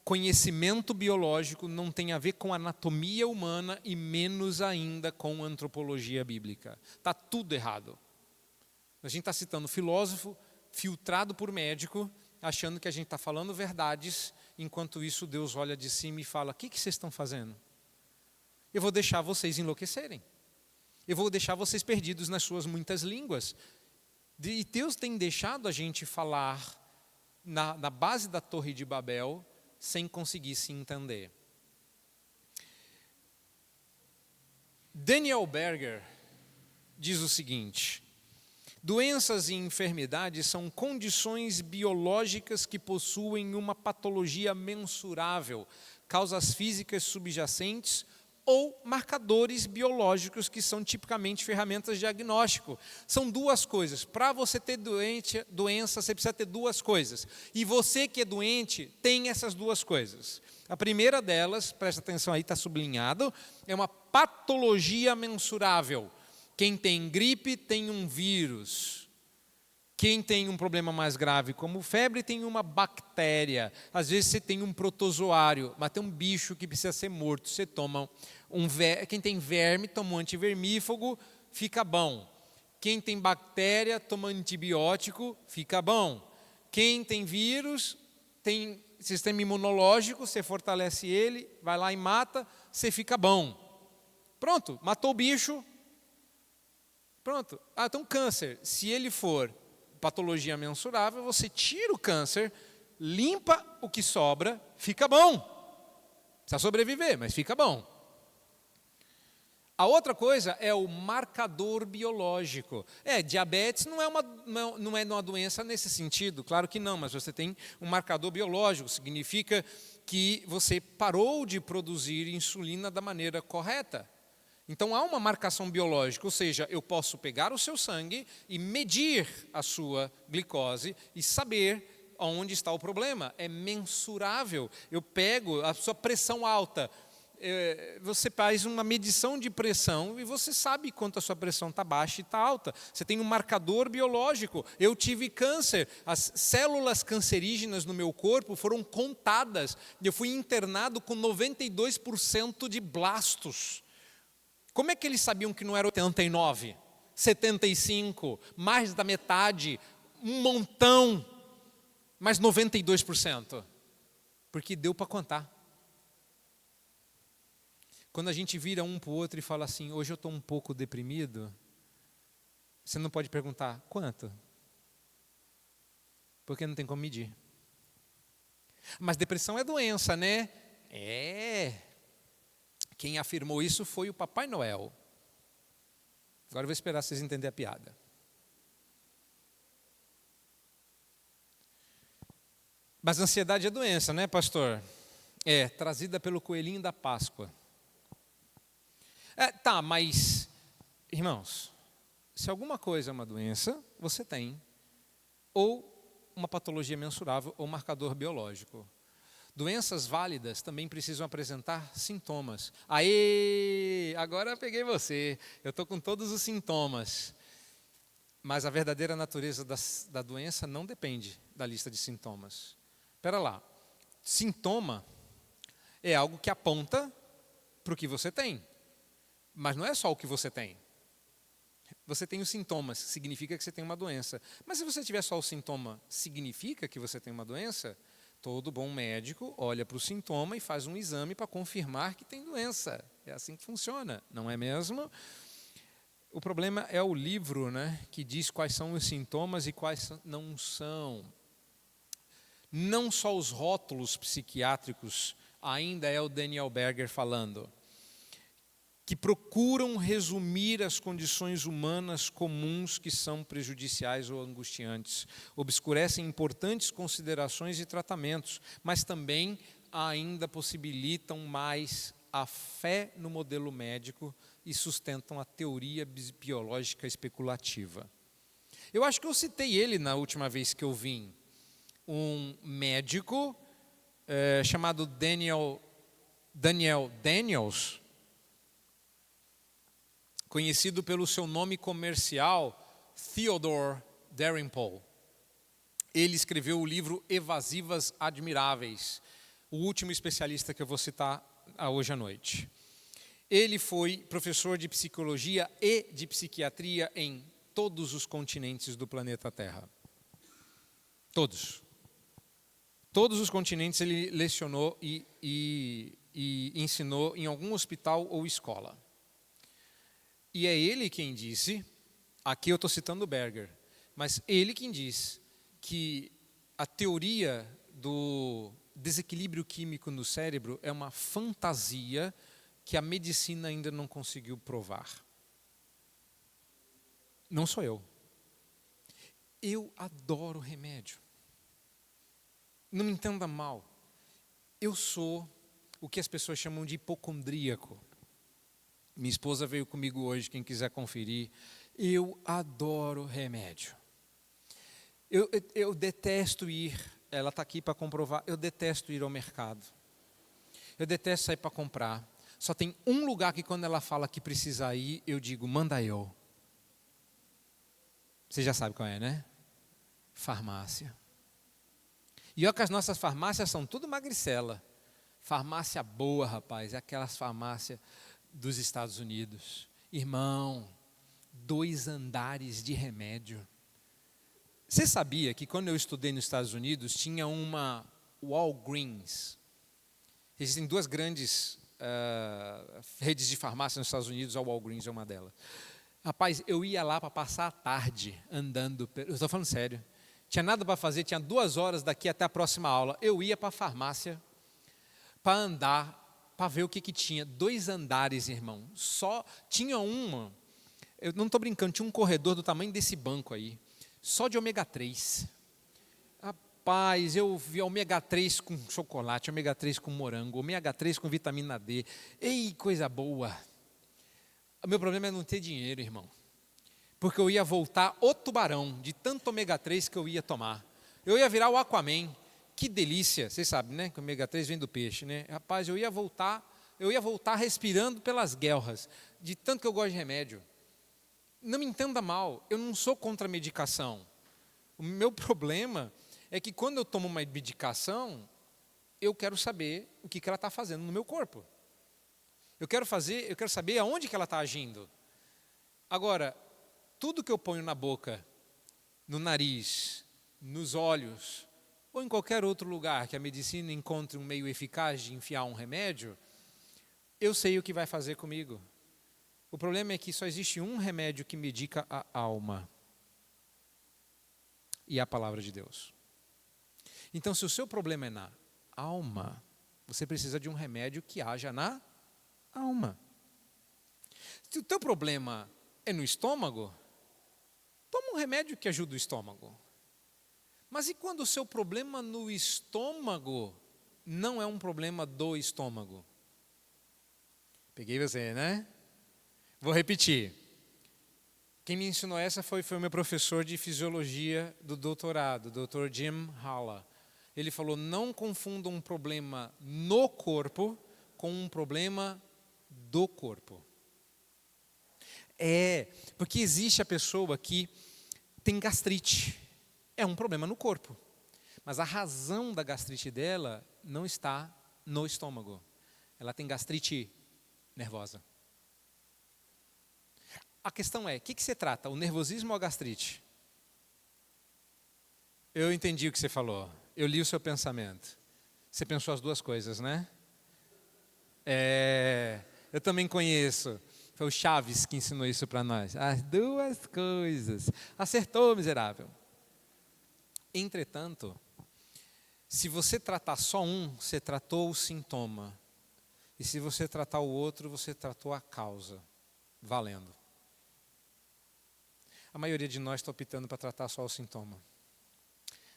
conhecimento biológico, não tem a ver com anatomia humana e menos ainda com antropologia bíblica. Está tudo errado. A gente está citando filósofo, filtrado por médico, achando que a gente está falando verdades, enquanto isso Deus olha de cima e fala, o que vocês estão fazendo? Eu vou deixar vocês enlouquecerem. Eu vou deixar vocês perdidos nas suas muitas línguas. E Deus tem deixado a gente falar na base da Torre de Babel, sem conseguir se entender. Daniel Berger diz o seguinte: doenças e enfermidades são condições biológicas que possuem uma patologia mensurável, causas físicas subjacentes ou marcadores biológicos que são tipicamente ferramentas de diagnóstico. São duas coisas. Para você ter doença, você precisa ter duas coisas. E você que é doente tem essas duas coisas. A primeira delas, presta atenção aí, está sublinhado, é uma patologia mensurável. Quem tem gripe tem um vírus. Quem tem um problema mais grave como febre tem uma bactéria. Às vezes você tem um protozoário, mas tem um bicho que precisa ser morto. Você toma quem tem verme toma um antivermífugo, fica bom. Quem tem bactéria toma antibiótico, fica bom. Quem tem vírus tem sistema imunológico, você fortalece ele, vai lá e mata, você fica bom. Pronto, matou o bicho. Pronto. Então câncer, se ele for patologia mensurável, você tira o câncer, limpa o que sobra, fica bom. Precisa sobreviver, mas fica bom. A outra coisa é o marcador biológico. Diabetes não é uma doença nesse sentido, claro que não, mas você tem um marcador biológico, significa que você parou de produzir insulina da maneira correta. Então há uma marcação biológica, ou seja, eu posso pegar o seu sangue e medir a sua glicose e saber onde está o problema. É mensurável. Eu pego a sua pressão alta, você faz uma medição de pressão e você sabe quanto a sua pressão está baixa e está alta. Você tem um marcador biológico. Eu tive câncer, as células cancerígenas no meu corpo foram contadas. Eu fui internado com 92% de blastos. Como é que eles sabiam que não era 89, 75, mais da metade, um montão, mas 92%? Porque deu para contar. Quando a gente vira um para o outro e fala assim, hoje eu estou um pouco deprimido, você não pode perguntar, quanto? Porque não tem como medir. Mas depressão é doença, né? Quem afirmou isso foi o Papai Noel. Agora eu vou esperar vocês entenderem a piada. Mas ansiedade é doença, né, pastor? Trazida pelo coelhinho da Páscoa. Mas, irmãos, se alguma coisa é uma doença, você tem ou uma patologia mensurável ou marcador biológico. Doenças válidas também precisam apresentar sintomas. Agora eu peguei você, eu estou com todos os sintomas. Mas a verdadeira natureza da doença não depende da lista de sintomas. Espera lá, sintoma é algo que aponta para o que você tem. Mas não é só o que você tem. Você tem os sintomas, significa que você tem uma doença. Mas se você tiver só o sintoma, significa que você tem uma doença? Todo bom médico olha para o sintoma e faz um exame para confirmar que tem doença. É assim que funciona, não é mesmo? O problema é o livro, né, que diz quais são os sintomas e quais não são. Não só os rótulos psiquiátricos, ainda é o Daniel Berger falando, que procuram resumir as condições humanas comuns que são prejudiciais ou angustiantes, obscurecem importantes considerações e tratamentos, mas também ainda possibilitam mais a fé no modelo médico e sustentam a teoria biológica especulativa. Eu acho que eu citei ele na última vez que eu vim, um médico chamado Daniel Daniels, conhecido pelo seu nome comercial, Theodore Dalrymple. Ele escreveu o livro Evasivas Admiráveis, o último especialista que eu vou citar hoje à noite. Ele foi professor de psicologia e de psiquiatria em todos os continentes do planeta Terra. Todos. Todos os continentes ele lecionou e ensinou em algum hospital ou escola. E é ele quem disse, aqui eu estou citando o Berger, mas ele quem diz que a teoria do desequilíbrio químico no cérebro é uma fantasia que a medicina ainda não conseguiu provar. Não sou eu. Eu adoro remédio. Não me entenda mal. Eu sou o que as pessoas chamam de hipocondríaco. Minha esposa veio comigo hoje, quem quiser conferir. Eu adoro remédio. Eu detesto ir, ela está aqui para comprovar, eu detesto ir ao mercado. Eu detesto sair para comprar. Só tem um lugar que quando ela fala que precisa ir, eu digo, manda eu. Você já sabe qual é, né? Farmácia. E olha que as nossas farmácias são tudo magricela. Farmácia boa, rapaz, é aquelas farmácias dos Estados Unidos. Irmão, 2 andares de remédio. Você sabia que quando eu estudei nos Estados Unidos, tinha uma Walgreens. Existem 2 grandes redes de farmácia nos Estados Unidos, a Walgreens é uma delas. Rapaz, eu ia lá para passar a tarde andando, eu estou falando sério. Tinha nada para fazer, tinha 2 horas daqui até a próxima aula. Eu ia para a farmácia para andar, para ver o que tinha. 2 andares, irmão. Só tinha uma, eu não estou brincando, tinha um corredor do tamanho desse banco aí, só de ômega 3. Rapaz, eu vi ômega 3 com chocolate, ômega 3 com morango, ômega 3 com vitamina D. Ei, coisa boa. O meu problema é não ter dinheiro, irmão. Porque eu ia voltar o tubarão, de tanto ômega 3 que eu ia tomar. Eu ia virar o Aquaman. Que delícia. Vocês sabem, né? Que o ômega 3 vem do peixe, né? Rapaz, eu ia voltar respirando pelas guelras, de tanto que eu gosto de remédio. Não me entenda mal, eu não sou contra a medicação. O meu problema é que quando eu tomo uma medicação, eu quero saber o que ela está fazendo no meu corpo. Eu quero saber aonde que ela está agindo. Agora, tudo que eu ponho na boca, no nariz, nos olhos, ou em qualquer outro lugar que a medicina encontre um meio eficaz de enfiar um remédio, eu sei o que vai fazer comigo. O problema é que só existe um remédio que medica a alma. E é a palavra de Deus. Então, se o seu problema é na alma, você precisa de um remédio que haja na alma. Se o teu problema é no estômago, toma um remédio que ajuda o estômago. Mas e quando o seu problema no estômago não é um problema do estômago? Peguei você, né? Vou repetir. Quem me ensinou essa foi o meu professor de fisiologia do doutorado, o Dr. Jim Halla. Ele falou, não confunda um problema no corpo com um problema do corpo. Porque existe a pessoa que tem gastrite. É um problema no corpo. Mas a razão da gastrite dela não está no estômago. Ela tem gastrite nervosa. A questão é, o que você trata? O nervosismo ou a gastrite? Eu entendi o que você falou. Eu li o seu pensamento. Você pensou as 2 coisas, né? Eu também conheço. Foi o Chaves que ensinou isso para nós. As 2 coisas. Acertou, miserável. Entretanto, se você tratar só um, você tratou o sintoma. E se você tratar o outro, você tratou a causa. Valendo. A maioria de nós está optando para tratar só o sintoma,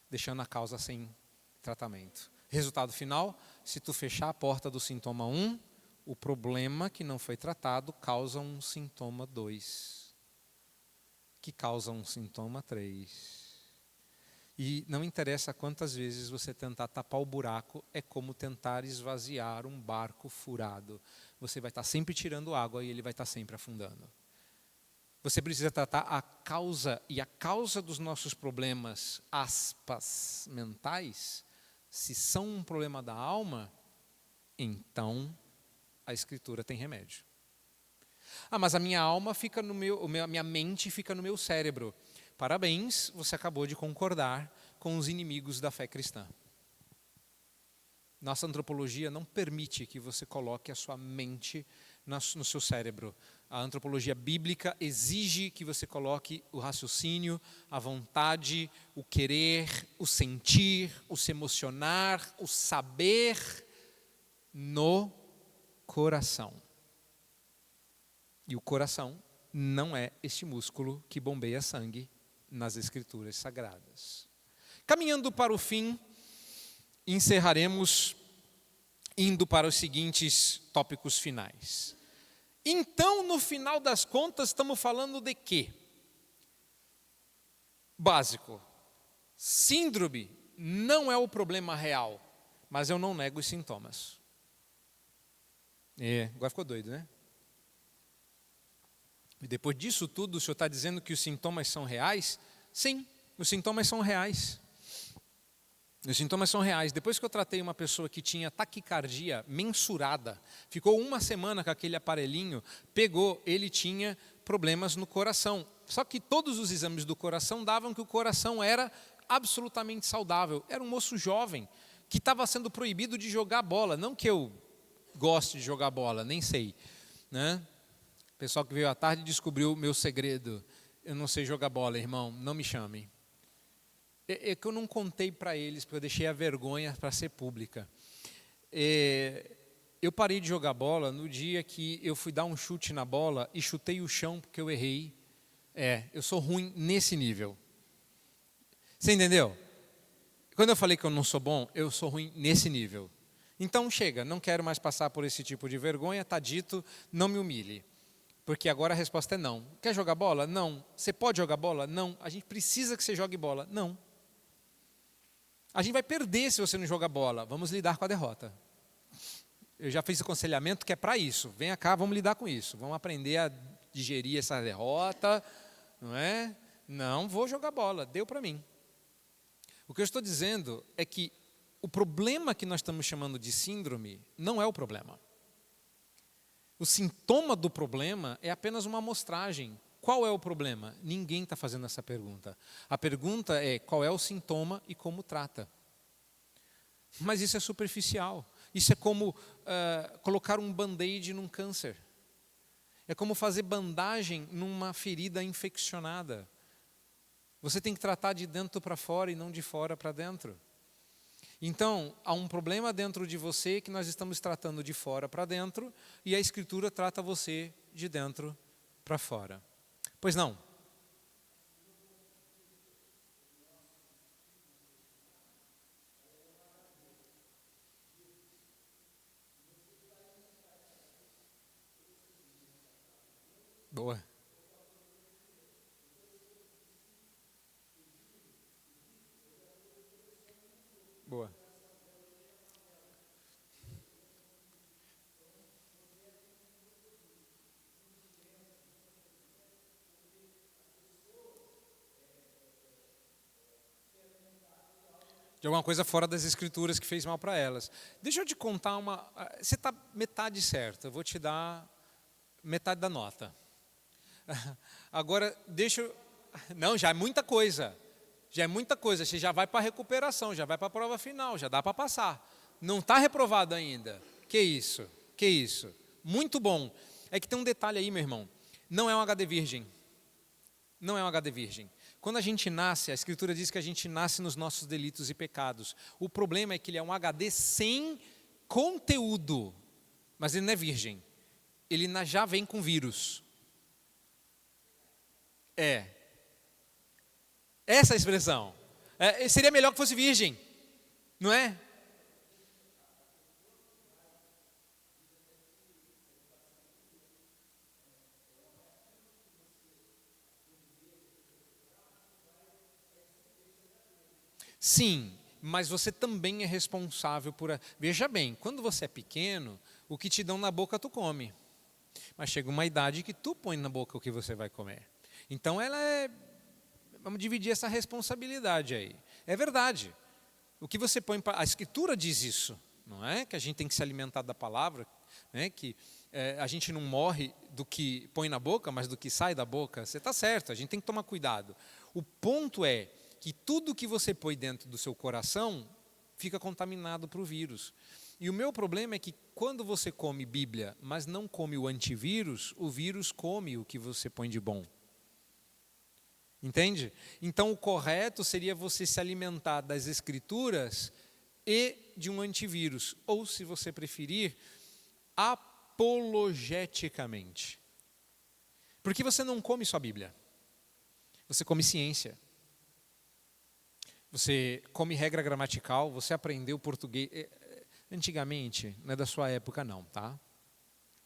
deixando a causa sem tratamento. Resultado final, se tu fechar a porta do sintoma 1, o problema que não foi tratado causa um sintoma 2, que causa um sintoma 3. E não interessa quantas vezes você tentar tapar o buraco, é como tentar esvaziar um barco furado. Você vai estar sempre tirando água e ele vai estar sempre afundando. Você precisa tratar a causa, e a causa dos nossos problemas, aspas, mentais, se são um problema da alma, então a Escritura tem remédio. Mas a minha alma fica no a minha mente fica no meu cérebro. Parabéns, você acabou de concordar com os inimigos da fé cristã. Nossa antropologia não permite que você coloque a sua mente no seu cérebro. A antropologia bíblica exige que você coloque o raciocínio, a vontade, o querer, o sentir, o se emocionar, o saber no coração. E o coração não é este músculo que bombeia sangue nas Escrituras Sagradas. Caminhando para o fim, encerraremos indo para os seguintes tópicos finais. Então, no final das contas, estamos falando de quê? Básico. Síndrome não é o problema real, mas eu não nego os sintomas. Agora ficou doido, né? E depois disso tudo, o senhor está dizendo que os sintomas são reais? Sim, os sintomas são reais. Os sintomas são reais. Depois que eu tratei uma pessoa que tinha taquicardia mensurada, ficou uma semana com aquele aparelhinho, pegou, ele tinha problemas no coração. Só que todos os exames do coração davam que o coração era absolutamente saudável. Era um moço jovem que estava sendo proibido de jogar bola. Não que eu goste de jogar bola, nem sei, né? O pessoal que veio à tarde descobriu o meu segredo. Eu não sei jogar bola, irmão, não me chame. É que eu não contei para eles, porque eu deixei a vergonha para ser pública. Eu parei de jogar bola no dia que eu fui dar um chute na bola e chutei o chão porque eu errei. Eu sou ruim nesse nível. Você entendeu? Quando eu falei que eu não sou bom, eu sou ruim nesse nível. Então chega, não quero mais passar por esse tipo de vergonha, está dito, não me humilhe. Porque agora a resposta é não. Quer jogar bola? Não. Você pode jogar bola? Não. A gente precisa que você jogue bola? Não. A gente vai perder se você não jogar bola. Vamos lidar com a derrota. Eu já fiz aconselhamento que é para isso. Venha cá, vamos lidar com isso. Vamos aprender a digerir essa derrota. Não é? Não vou jogar bola. Deu para mim. O que eu estou dizendo é que o problema que nós estamos chamando de síndrome não é o problema. O sintoma do problema é apenas uma amostragem. Qual é o problema? Ninguém está fazendo essa pergunta. A pergunta é qual é o sintoma e como trata. Mas isso é superficial. Isso é como colocar um band-aid num câncer. É como fazer bandagem numa ferida infeccionada. Você tem que tratar de dentro para fora e não de fora para dentro. Então, há um problema dentro de você que nós estamos tratando de fora para dentro e a Escritura trata você de dentro para fora. Pois não? Boa. Boa. De alguma coisa fora das Escrituras que fez mal para elas. Deixa eu te contar uma... Você está metade certo, eu vou te dar metade da nota. Agora, deixa eu... Não, já é muita coisa. Já é muita coisa. Você já vai para a recuperação, já vai para a prova final, já dá para passar. Não está reprovado ainda. Que isso? Que isso? Muito bom. É que tem um detalhe aí, meu irmão. Não é um HD virgem. Não é um HD virgem. Quando a gente nasce, a Escritura diz que a gente nasce nos nossos delitos e pecados. O problema é que ele é um HD sem conteúdo. Mas ele não é virgem. Ele já vem com vírus. Essa é a expressão. Seria melhor que fosse virgem. Não é? Sim, mas você também é responsável por... Veja bem, quando você é pequeno, o que te dão na boca tu come. Mas chega uma idade que tu põe na boca o que você vai comer. Então vamos dividir essa responsabilidade aí. É verdade. O que você põe... A Escritura diz isso, não é? Que a gente tem que se alimentar da palavra, né? Que a gente não morre do que põe na boca, mas do que sai da boca. Você está certo, a gente tem que tomar cuidado. O ponto é que tudo que você põe dentro do seu coração fica contaminado para o vírus. E o meu problema é que quando você come Bíblia, mas não come o antivírus, o vírus come o que você põe de bom. Entende? Então o correto seria você se alimentar das Escrituras e de um antivírus. Ou, se você preferir, apologeticamente. Porque você não come só Bíblia. Você come ciência. Você come regra gramatical, você aprendeu português. Antigamente, não é da sua época não, tá?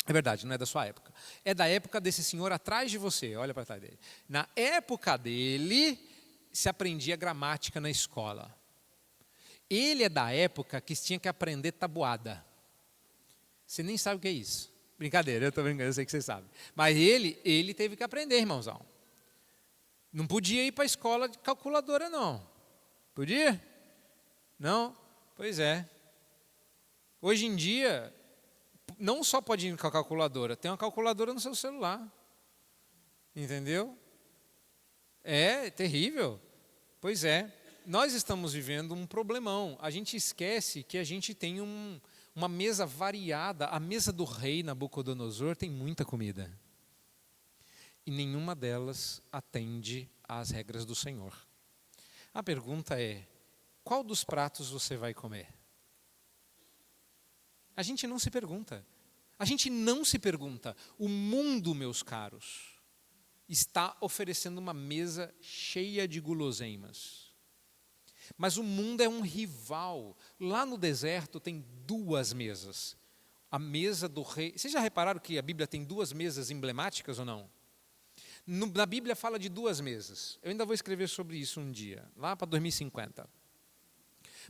É verdade, não é da sua época. É da época desse senhor atrás de você, olha para trás dele. Na época dele, se aprendia gramática na escola. Ele é da época que tinha que aprender tabuada. Você nem sabe o que é isso. Brincadeira, eu estou brincando, eu sei que você sabe. Mas ele teve que aprender, irmãozão. Não podia ir para a escola de calculadora, não. Podia? Não? Pois é. Hoje em dia, não só pode ir com a calculadora, tem uma calculadora no seu celular. Entendeu? É terrível. Pois é. Nós estamos vivendo um problemão. A gente esquece que a gente tem uma mesa variada. A mesa do rei Nabucodonosor tem muita comida. E nenhuma delas atende às regras do Senhor. A pergunta é: qual dos pratos você vai comer? A gente não se pergunta. A gente não se pergunta. O mundo, meus caros, está oferecendo uma mesa cheia de guloseimas. Mas o mundo é um rival. Lá no deserto tem duas mesas. A mesa do rei. Vocês já repararam que a Bíblia tem duas mesas emblemáticas ou não? Na Bíblia fala de duas mesas. Eu ainda vou escrever sobre isso um dia, lá para 2050.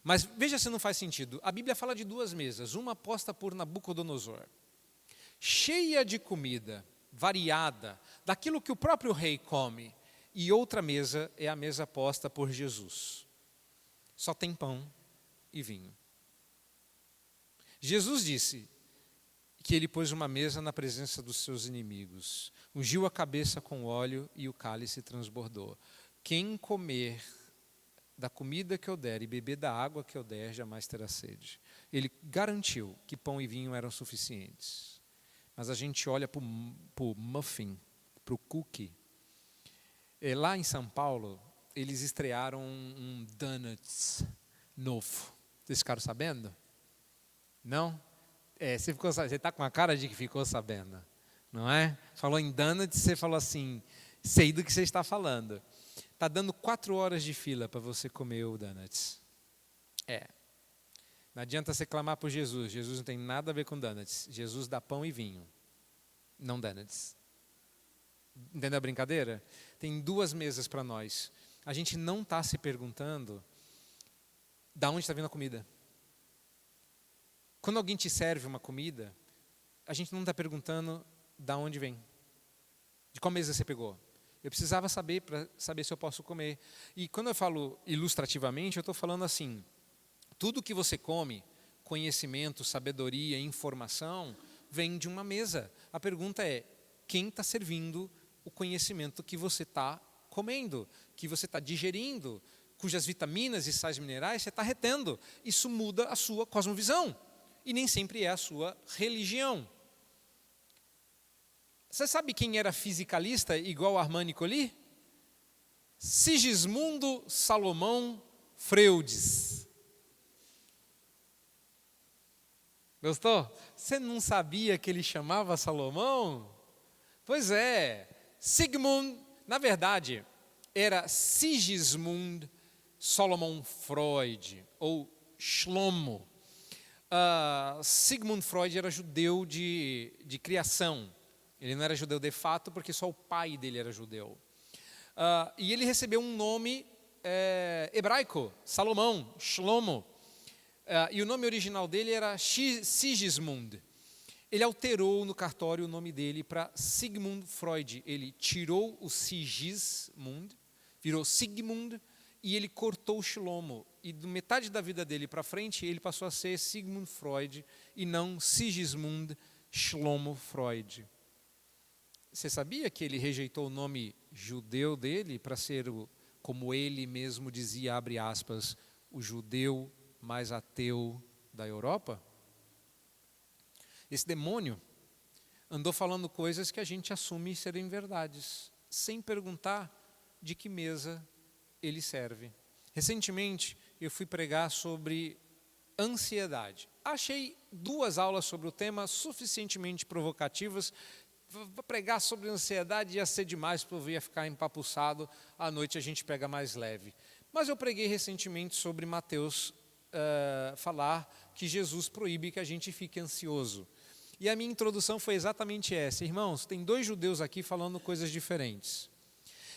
Mas veja se não faz sentido. A Bíblia fala de duas mesas. Uma posta por Nabucodonosor, cheia de comida, variada, daquilo que o próprio rei come. E outra mesa é a mesa posta por Jesus. Só tem pão e vinho. Jesus disse que ele pôs uma mesa na presença dos seus inimigos, ungiu a cabeça com óleo e o cálice transbordou. Quem comer da comida que eu der e beber da água que eu der, jamais terá sede. Ele garantiu que pão e vinho eram suficientes. Mas a gente olha para o muffin, para o cookie. Lá em São Paulo, eles estrearam um donuts novo. Vocês ficaram sabendo? Não? Você está com a cara de que ficou sabendo, não é? Falou em donuts, você falou assim, sei do que você está falando. Está dando 4 horas de fila para você comer o donuts. Não adianta você clamar por Jesus. Jesus não tem nada a ver com donuts. Jesus dá pão e vinho, não donuts. Entendeu a brincadeira? Tem duas mesas para nós. A gente não está se perguntando de onde está vindo a comida. Quando alguém te serve uma comida, a gente não está perguntando de onde vem. De qual mesa você pegou. Eu precisava saber para saber se eu posso comer. E quando eu falo ilustrativamente, eu estou falando assim, tudo que você come, conhecimento, sabedoria, informação, vem de uma mesa. A pergunta é, quem está servindo o conhecimento que você está comendo, que você está digerindo, cujas vitaminas e sais minerais você está retendo? Isso muda a sua cosmovisão. E nem sempre é a sua religião. Você sabe quem era fisicalista igual Armand Colli? Sigismundo Salomão Freudes. Gostou? Você não sabia que ele chamava Salomão? Pois é, Sigmund, na verdade, era Sigismund Salomon Freud, ou Shlomo. Sigmund Freud era judeu de criação. Ele não era judeu de fato, porque só o pai dele era judeu. E ele recebeu um nome hebraico, Salomão, Shlomo. E o nome original dele era Sigismund. Ele alterou no cartório o nome dele para Sigmund Freud. Ele tirou o Sigismund, virou Sigmund, e ele cortou o Shlomo. E de metade da vida dele para frente, ele passou a ser Sigmund Freud e não Sigismund Shlomo Freud. Você sabia que ele rejeitou o nome judeu dele para ser, como ele mesmo dizia, abre aspas, o judeu mais ateu da Europa? Esse demônio andou falando coisas que a gente assume serem verdades, sem perguntar de que mesa ele serve. Recentemente, eu fui pregar sobre ansiedade. Achei 2 aulas sobre o tema suficientemente provocativas. Pregar sobre ansiedade ia ser demais, porque eu ia ficar empapuçado. À noite a gente pega mais leve. Mas eu preguei recentemente sobre Mateus, falar que Jesus proíbe que a gente fique ansioso. E a minha introdução foi exatamente essa. Irmãos, tem 2 judeus aqui falando coisas diferentes.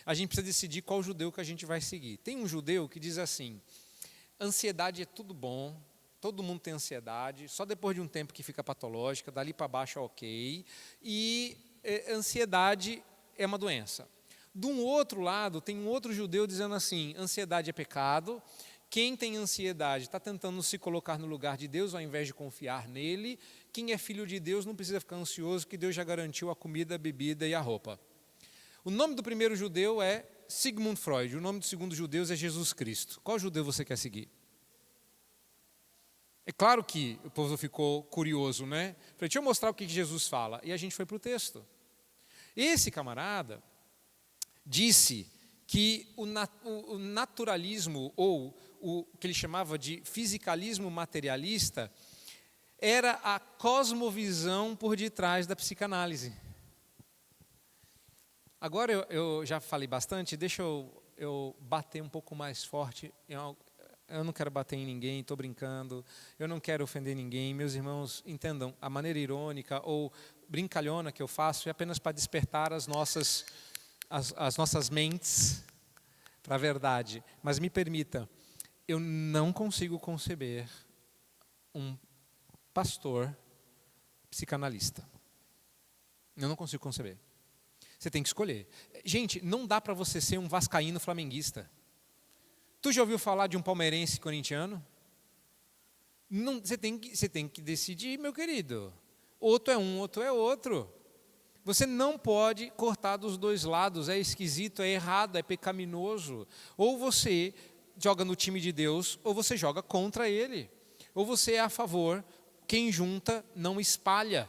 A gente precisa decidir qual judeu que a gente vai seguir. Tem um judeu que diz assim, ansiedade é tudo bom, todo mundo tem ansiedade, só depois de um tempo que fica patológica, dali para baixo é ok, e ansiedade é uma doença. De um outro lado, tem um outro judeu dizendo assim, ansiedade é pecado, quem tem ansiedade está tentando se colocar no lugar de Deus ao invés de confiar nele, quem é filho de Deus não precisa ficar ansioso, que Deus já garantiu a comida, a bebida e a roupa. O nome do primeiro judeu é Sigmund Freud, o nome do segundo judeu é Jesus Cristo. Qual judeu você quer seguir? É claro que o povo ficou curioso, né? Falei, deixa eu mostrar o que Jesus fala. E a gente foi para o texto. Esse camarada disse que o naturalismo, ou o que ele chamava de fisicalismo materialista, era a cosmovisão por detrás da psicanálise. Agora eu já falei bastante, deixa eu bater um pouco mais forte. Eu não quero bater em ninguém, estou brincando, eu não quero ofender ninguém. Meus irmãos, entendam, a maneira irônica ou brincalhona que eu faço é apenas para despertar as nossas mentes para a verdade. Mas me permita, eu não consigo conceber um pastor psicanalista. Eu não consigo conceber. Você tem que escolher. Gente, não dá para você ser um vascaíno flamenguista. Tu já ouviu falar de um palmeirense corintiano? Não, você tem que decidir, meu querido. Outro é um, outro é outro. Você não pode cortar dos dois lados, é esquisito, é errado, é pecaminoso. Ou você joga no time de Deus, ou você joga contra ele. Ou você é a favor, quem junta não espalha.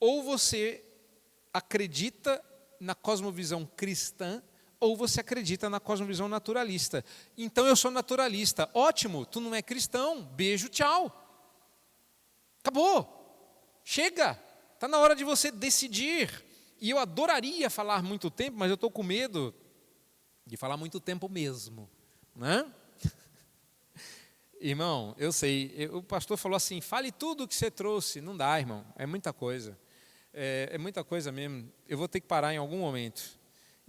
Ou você acredita na cosmovisão cristã, ou você acredita na cosmovisão naturalista. Então eu sou naturalista. Ótimo, tu não é cristão. Beijo, tchau. Acabou. Chega. Está na hora de você decidir. E eu adoraria falar muito tempo, mas eu estou com medo de falar muito tempo mesmo. Né? Irmão, eu sei. O pastor falou assim, fale tudo o que você trouxe. Não dá, irmão. É muita coisa. É muita coisa mesmo. Eu vou ter que parar em algum momento.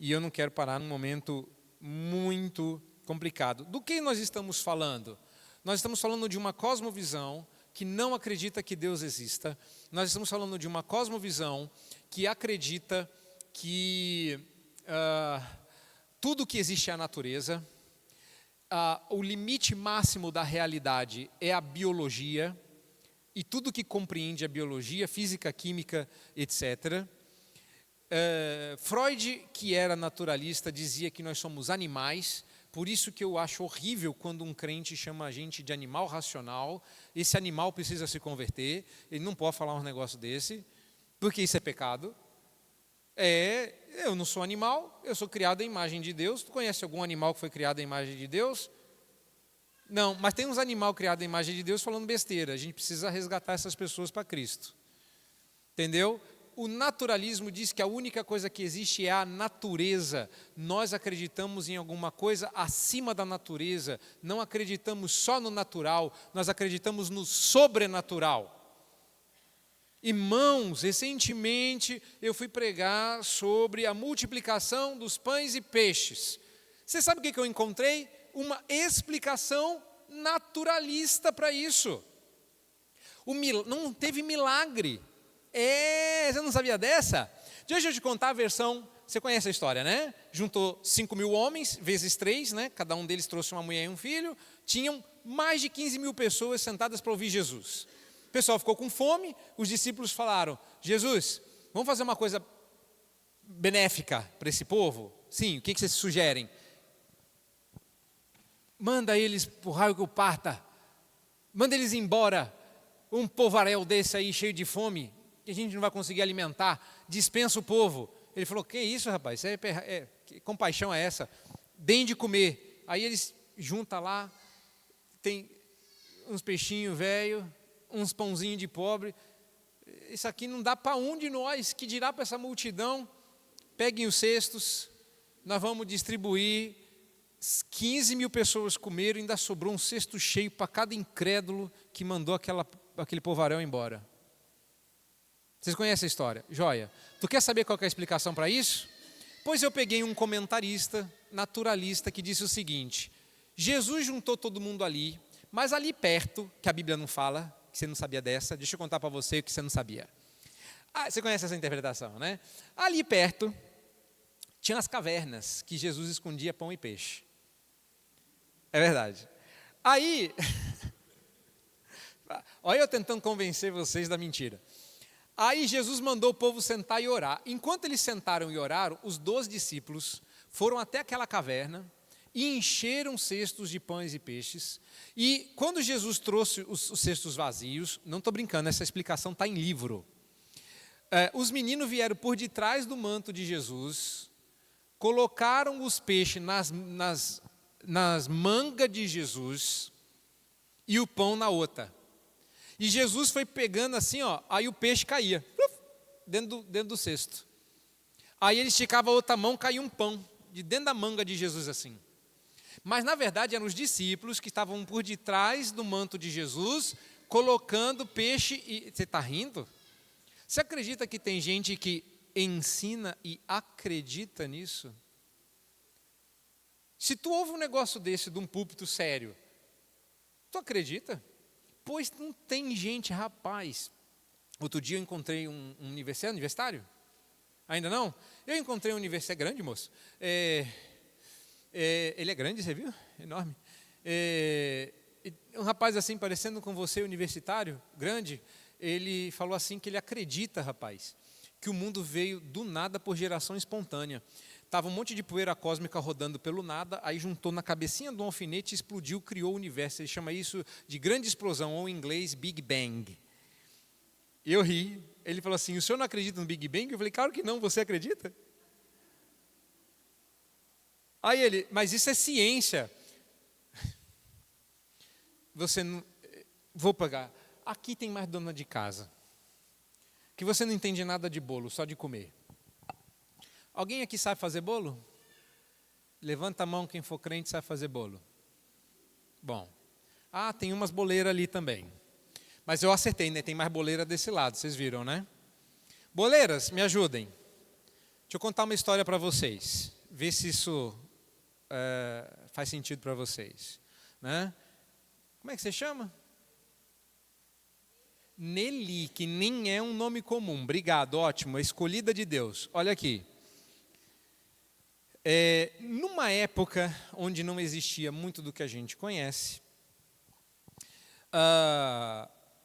E eu não quero parar num momento muito complicado. Do que nós estamos falando? Nós estamos falando de uma cosmovisão que não acredita que Deus exista. Nós estamos falando de uma cosmovisão que acredita que tudo que existe é a natureza. O limite máximo da realidade é a biologia. E tudo que compreende a biologia, física, química, etc., Freud, que era naturalista, dizia que nós somos animais, por isso que eu acho horrível quando um crente chama a gente de animal racional. Esse animal precisa se converter, ele não pode falar um negócio desse, porque isso é pecado. Eu não sou animal, eu sou criado à imagem de Deus. Tu conhece algum animal que foi criado à imagem de Deus? Não, mas tem uns animais criados à imagem de Deus falando besteira. A gente precisa resgatar essas pessoas para Cristo. Entendeu? O naturalismo diz que a única coisa que existe é a natureza. Nós acreditamos em alguma coisa acima da natureza. Não acreditamos só no natural, nós acreditamos no sobrenatural. Irmãos, recentemente eu fui pregar sobre a multiplicação dos pães e peixes. Você sabe o que eu encontrei? Uma explicação naturalista para isso. Não teve milagre. Você não sabia dessa? Deixa eu te contar a versão, você conhece a história, né? Juntou 5.000 homens, vezes 3, né? Cada um deles trouxe uma mulher e um filho. Tinham mais de 15.000 pessoas sentadas para ouvir Jesus. O pessoal ficou com fome, os discípulos falaram, Jesus, vamos fazer uma coisa benéfica para esse povo? Sim, o que vocês sugerem? Manda eles para o raio que o parta. Manda eles embora. Um povaréu desse aí cheio de fome, que a gente não vai conseguir alimentar, dispensa o povo. Ele falou, que isso, rapaz? Que compaixão é essa? Deem de comer. Aí eles juntam lá, tem uns peixinhos velhos, uns pãozinhos de pobre. Isso aqui não dá para um de nós, que dirá para essa multidão? Peguem os cestos, nós vamos distribuir. 15.000 pessoas comeram, ainda sobrou um cesto cheio para cada incrédulo que mandou aquele povaréu embora. Vocês conhecem a história? Joia. Tu quer saber qual que é a explicação para isso? Pois eu peguei um comentarista naturalista que disse o seguinte: Jesus juntou todo mundo ali Mas ali perto, que a Bíblia não fala, que você não sabia dessa, deixa eu contar para você o que você não sabia. Você conhece essa interpretação, né? Ali perto, tinha as cavernas que Jesus escondia pão e peixe. É verdade. Aí, olha eu tentando convencer vocês da mentira. Aí Jesus mandou o povo sentar e orar. Enquanto eles sentaram e oraram, os 12 discípulos foram até aquela caverna e encheram cestos de pães e peixes. E quando Jesus trouxe os cestos vazios, não estou brincando, essa explicação está em livro. Os meninos vieram por detrás do manto de Jesus, colocaram os peixes nas mangas de Jesus e o pão na outra. E Jesus foi pegando assim, aí o peixe caía, dentro do cesto. Aí ele esticava a outra mão, caía um pão, de dentro da manga de Jesus assim. Mas na verdade eram os discípulos que estavam por detrás do manto de Jesus, colocando peixe e... Você está rindo? Você acredita que tem gente que ensina e acredita nisso? Se tu ouve um negócio desse de um púlpito sério, tu acredita? Pois não tem gente, rapaz. Outro dia eu encontrei um universitário. Ainda não? Eu encontrei um universitário, grande, moço. Ele é grande, você viu? Enorme. Um rapaz assim, parecendo com você, universitário, grande, ele falou assim que ele acredita, rapaz, que o mundo veio do nada por geração espontânea. Estava um monte de poeira cósmica rodando pelo nada, aí juntou na cabecinha do alfinete, explodiu, criou o universo. Ele chama isso de grande explosão, ou em inglês, Big Bang. Eu ri. Ele falou assim, o senhor não acredita no Big Bang? Eu falei, claro que não, você acredita? Aí ele, mas isso é ciência. Você não... Vou pagar. Aqui tem mais dona de casa, que você não entende nada de bolo, só de comer. Alguém aqui sabe fazer bolo? Levanta a mão quem for crente sabe fazer bolo. Bom. Tem umas boleiras ali também. Mas eu acertei, né? Tem mais boleira desse lado, vocês viram, né? Boleiras, me ajudem. Deixa eu contar uma história para vocês. Ver se isso faz sentido para vocês. Né? Como é que você chama? Nelly, que nem é um nome comum. Obrigado, ótimo, escolhida de Deus. Olha aqui. Numa época onde não existia muito do que a gente conhece,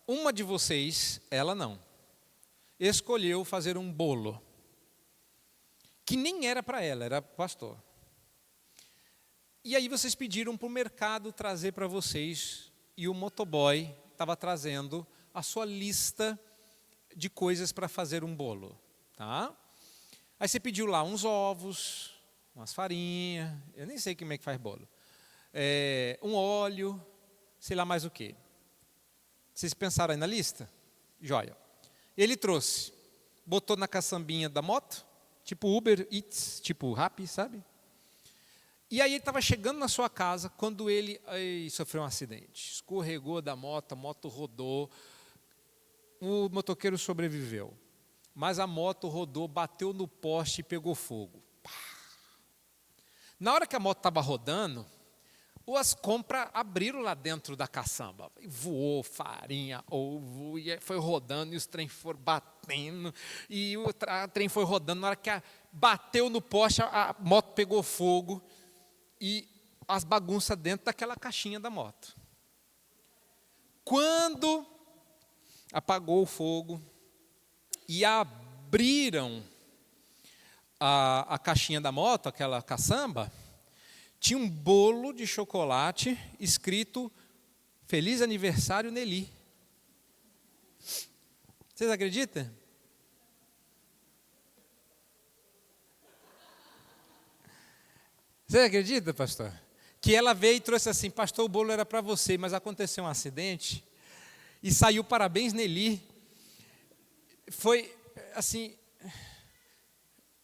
uma de vocês, ela não, escolheu fazer um bolo, que nem era para ela, era para o pastor. E aí vocês pediram para o mercado trazer para vocês, e o motoboy estava trazendo a sua lista de coisas para fazer um bolo. Tá? Aí você pediu lá uns ovos, umas farinhas, eu nem sei como é que faz bolo, um óleo, sei lá mais o que. Vocês pensaram aí na lista? Joia. Ele trouxe, botou na caçambinha da moto, tipo Uber Eats, tipo Rappi, sabe? E aí ele estava chegando na sua casa, quando ele sofreu um acidente, escorregou da moto, a moto rodou, o motoqueiro sobreviveu, mas a moto rodou, bateu no poste e pegou fogo. Na hora que a moto estava rodando, as compras abriram lá dentro da caçamba. Voou farinha, ovo, e foi rodando, e os trem foram batendo, e o trem foi rodando. Na hora que bateu no poste, a moto pegou fogo, e as bagunças dentro daquela caixinha da moto. Quando apagou o fogo, e abriram a caixinha da moto, aquela caçamba, tinha um bolo de chocolate escrito Feliz Aniversário Nelly. Vocês acreditam? Você acredita, pastor? Que ela veio e trouxe assim, pastor, o bolo era para você, mas aconteceu um acidente e saiu parabéns Nelly. Foi assim...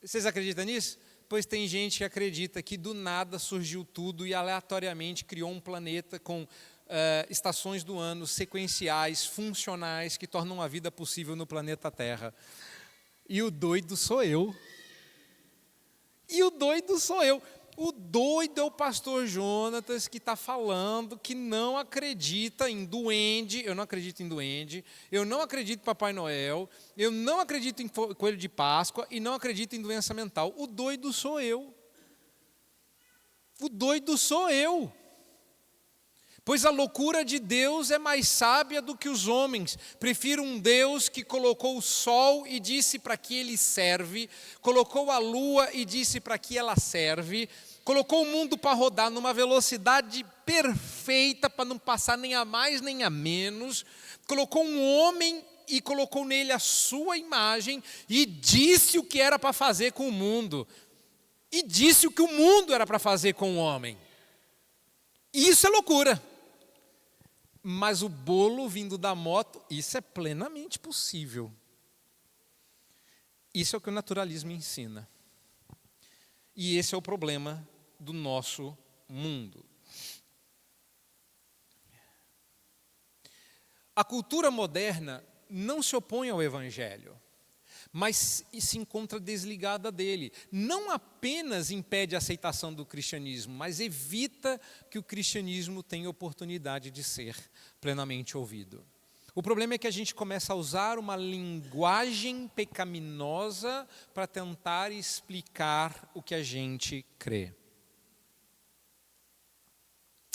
Vocês acreditam nisso? Pois tem gente que acredita que do nada surgiu tudo e aleatoriamente criou um planeta com estações do ano sequenciais, funcionais, que tornam a vida possível no planeta Terra. E o doido sou eu. O doido é o pastor Jonatas que está falando que não acredita em duende. Eu não acredito em duende, eu não acredito em Papai Noel, eu não acredito em coelho de Páscoa e não acredito em doença mental. O doido sou eu. O doido sou eu. Pois a loucura de Deus é mais sábia do que os homens. Prefiro um Deus que colocou o sol e disse para que ele serve, colocou a lua e disse para que ela serve, colocou o mundo para rodar numa velocidade perfeita para não passar nem a mais nem a menos, colocou um homem e colocou nele a sua imagem e disse o que era para fazer com o mundo. E disse o que o mundo era para fazer com o homem. Isso é loucura. Mas o bolo vindo da moto, isso é plenamente possível. Isso é o que o naturalismo ensina. E esse é o problema do nosso mundo. A cultura moderna não se opõe ao Evangelho, mas se encontra desligada dele. Não apenas impede a aceitação do cristianismo, mas evita que o cristianismo tenha oportunidade de ser plenamente ouvido. O problema é que a gente começa a usar uma linguagem pecaminosa para tentar explicar o que a gente crê.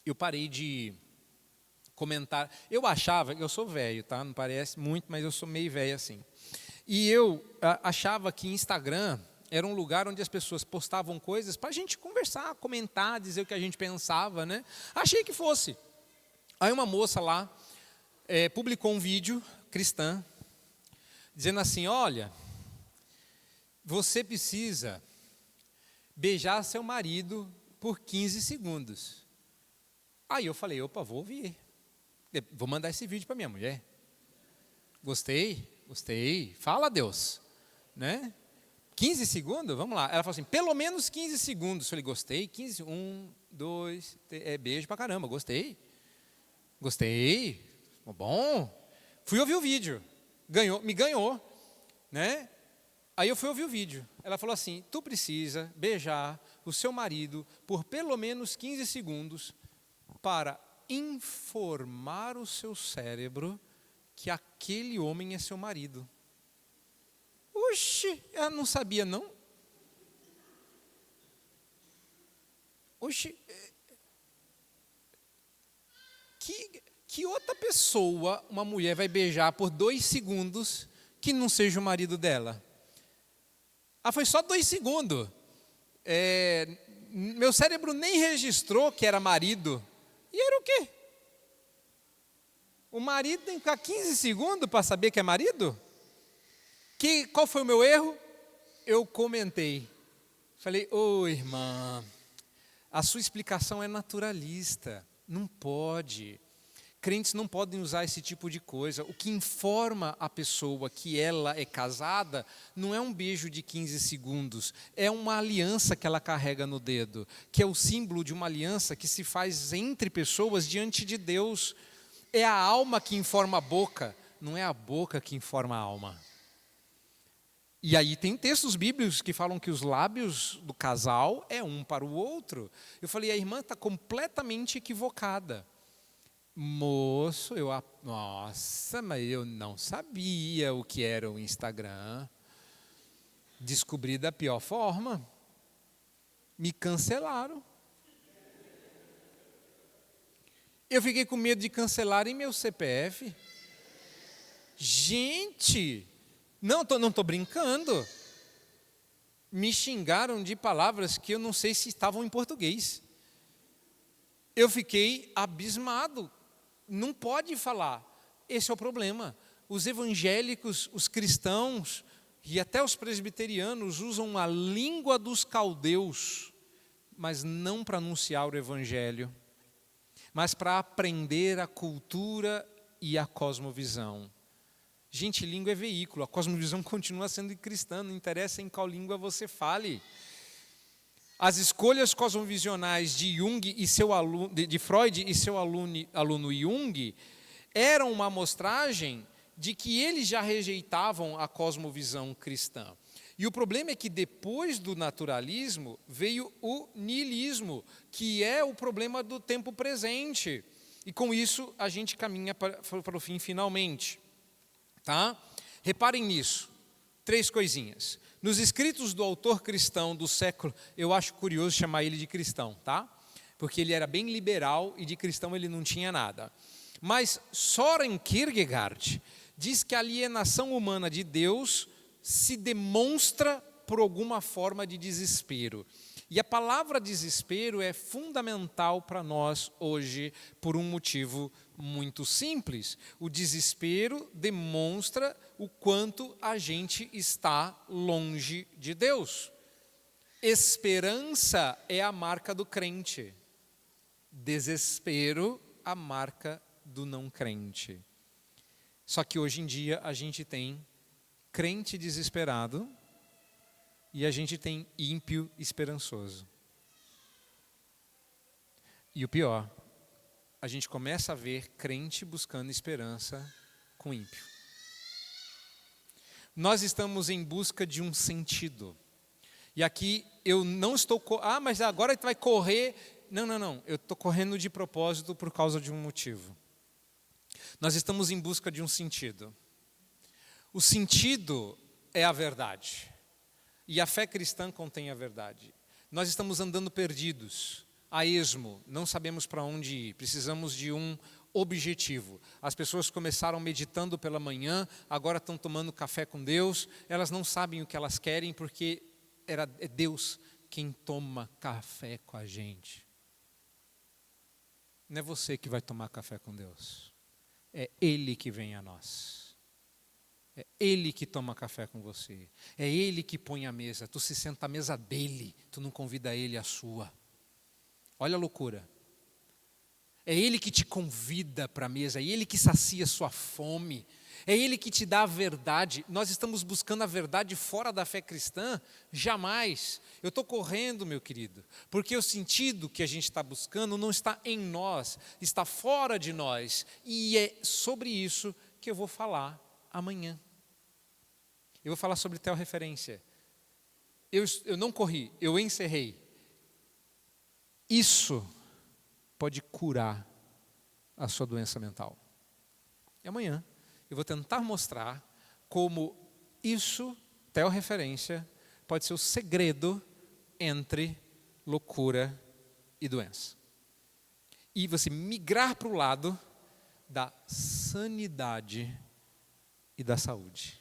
Eu parei de comentar. Eu achava, eu sou velho, tá? Não parece muito, mas eu sou meio velho assim. E eu achava que Instagram era um lugar onde as pessoas postavam coisas para a gente conversar, comentar, dizer o que a gente pensava, né? Achei que fosse. Aí uma moça lá publicou um vídeo cristã, dizendo assim, olha, você precisa beijar seu marido por 15 segundos. Aí eu falei, opa, vou ouvir. Vou mandar esse vídeo para minha mulher. Gostei. Fala, Deus. Né? 15 segundos? Vamos lá. Ela falou assim, pelo menos 15 segundos. Eu falei, gostei. 15, 1, 2, 3, beijo pra caramba, gostei. Bom. Fui ouvir o vídeo. Me ganhou. Né? Aí eu fui ouvir o vídeo. Ela falou assim, tu precisa beijar o seu marido por pelo menos 15 segundos para informar o seu cérebro que aquele homem é seu marido. Oxe, ela não sabia não? Oxe, que outra pessoa, uma mulher, vai beijar por 2 segundos que não seja o marido dela? Foi só 2 segundos. Meu cérebro nem registrou que era marido. E era o quê? O marido tem que ficar 15 segundos para saber que é marido? Qual foi o meu erro? Eu comentei. Falei, irmã, a sua explicação é naturalista. Não pode. Crentes não podem usar esse tipo de coisa. O que informa a pessoa que ela é casada não é um beijo de 15 segundos. É uma aliança que ela carrega no dedo, que é o símbolo de uma aliança que se faz entre pessoas diante de Deus. É a alma que informa a boca, não é a boca que informa a alma. E aí tem textos bíblicos que falam que os lábios do casal é um para o outro. Eu falei, a irmã está completamente equivocada. Moço, nossa, mas eu não sabia o que era o Instagram. Descobri da pior forma. Me cancelaram. Eu fiquei com medo de cancelarem meu CPF. Gente, não estou brincando. Me xingaram de palavras que eu não sei se estavam em português. Eu fiquei abismado. Não pode falar. Esse é o problema. Os evangélicos, os cristãos e até os presbiterianos usam a língua dos caldeus, mas não para anunciar o evangelho, mas para aprender a cultura e a cosmovisão. Gente, língua é veículo, a cosmovisão continua sendo cristã, não interessa em qual língua você fale. As escolhas cosmovisionais de Jung e seu aluno, de Freud e seu aluno Jung eram uma amostragem de que eles já rejeitavam a cosmovisão cristã. E o problema é que depois do naturalismo veio o niilismo, que é o problema do tempo presente. E com isso a gente caminha para o fim finalmente. Tá? Reparem nisso, 3 coisinhas. Nos escritos do autor cristão do século, eu acho curioso chamar ele de cristão, tá? Porque ele era bem liberal e de cristão ele não tinha nada. Mas Søren Kierkegaard diz que a alienação humana de Deus se demonstra por alguma forma de desespero. E a palavra desespero é fundamental para nós hoje por um motivo muito simples. O desespero demonstra o quanto a gente está longe de Deus. Esperança é a marca do crente. Desespero, a marca do não crente. Só que hoje em dia a gente tem crente desesperado e a gente tem ímpio esperançoso. E o pior, a gente começa a ver crente buscando esperança com ímpio. Nós estamos em busca de um sentido. E aqui eu não estou... mas agora tu vai correr... Não. Eu estou correndo de propósito por causa de um motivo. Nós estamos em busca de um sentido. O sentido é a verdade. E a fé cristã contém a verdade. Nós estamos andando perdidos, a esmo, não sabemos para onde ir. Precisamos de um objetivo. As pessoas começaram meditando pela manhã, agora estão tomando café com Deus. Elas não sabem o que elas querem porque é Deus quem toma café com a gente. Não é você que vai tomar café com Deus. É Ele que vem a nós. É Ele que toma café com você. É Ele que põe a mesa. Tu se senta à mesa dele. Tu não convida Ele à sua. Olha a loucura. É Ele que te convida para a mesa. É Ele que sacia sua fome. É Ele que te dá a verdade. Nós estamos buscando a verdade fora da fé cristã? Jamais. Eu estou correndo, meu querido, porque o sentido que a gente está buscando não está em nós, está fora de nós. E é sobre isso que eu vou falar amanhã. Eu vou falar sobre teorreferência. Eu não corri, eu encerrei. Isso pode curar a sua doença mental. E amanhã eu vou tentar mostrar como isso, teorreferência, pode ser o segredo entre loucura e doença. E você migrar para o lado da sanidade e da saúde.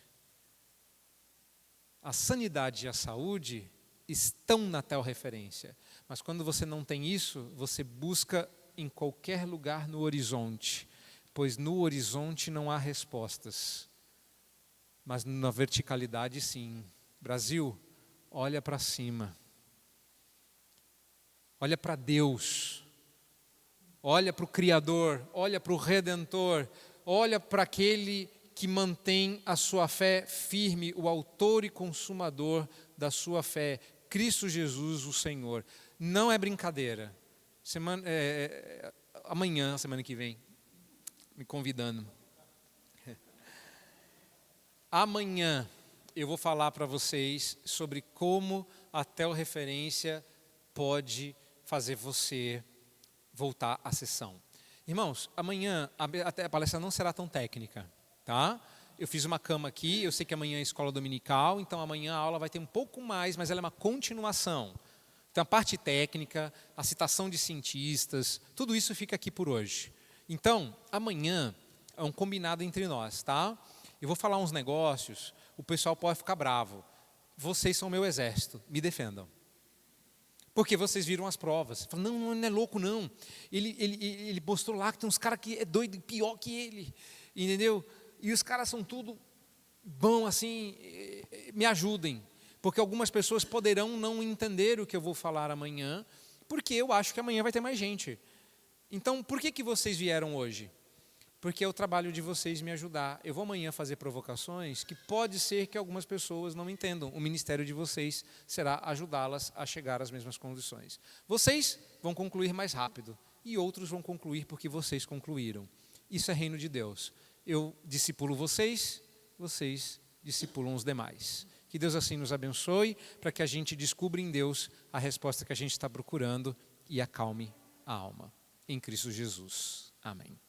A sanidade e a saúde estão na teorreferência. Mas quando você não tem isso, você busca em qualquer lugar no horizonte. Pois no horizonte não há respostas. Mas na verticalidade sim. Brasil, olha para cima. Olha para Deus. Olha para o Criador. Olha para o Redentor. Olha para aquele que mantém a sua fé firme, o autor e consumador da sua fé, Cristo Jesus, o Senhor. Não é brincadeira. Amanhã, semana que vem, me convidando. Amanhã eu vou falar para vocês sobre como a teorreferência pode fazer você voltar à sessão. Irmãos, amanhã a palestra não será tão técnica, tá? Eu fiz uma cama aqui, eu sei que amanhã é escola dominical, então amanhã a aula vai ter um pouco mais, mas ela é uma continuação. Então a parte técnica, a citação de cientistas, tudo isso fica aqui por hoje. Então, amanhã é um combinado entre nós, tá? Eu vou falar uns negócios, o pessoal pode ficar bravo. Vocês são meu exército, me defendam. Porque vocês viram as provas. Falam, não é louco não. Ele mostrou lá que tem uns caras que é doido, pior que ele. Entendeu? E os caras são tudo bom assim, me ajudem. Porque algumas pessoas poderão não entender o que eu vou falar amanhã, porque eu acho que amanhã vai ter mais gente. Então, por que vocês vieram hoje? Porque é o trabalho de vocês me ajudar. Eu vou amanhã fazer provocações que pode ser que algumas pessoas não entendam. O ministério de vocês será ajudá-las a chegar às mesmas condições. Vocês vão concluir mais rápido e outros vão concluir porque vocês concluíram. Isso é reino de Deus. Eu discipulo vocês, vocês discipulam os demais. Que Deus assim nos abençoe, para que a gente descubra em Deus a resposta que a gente está procurando e acalme a alma. Em Cristo Jesus. Amém.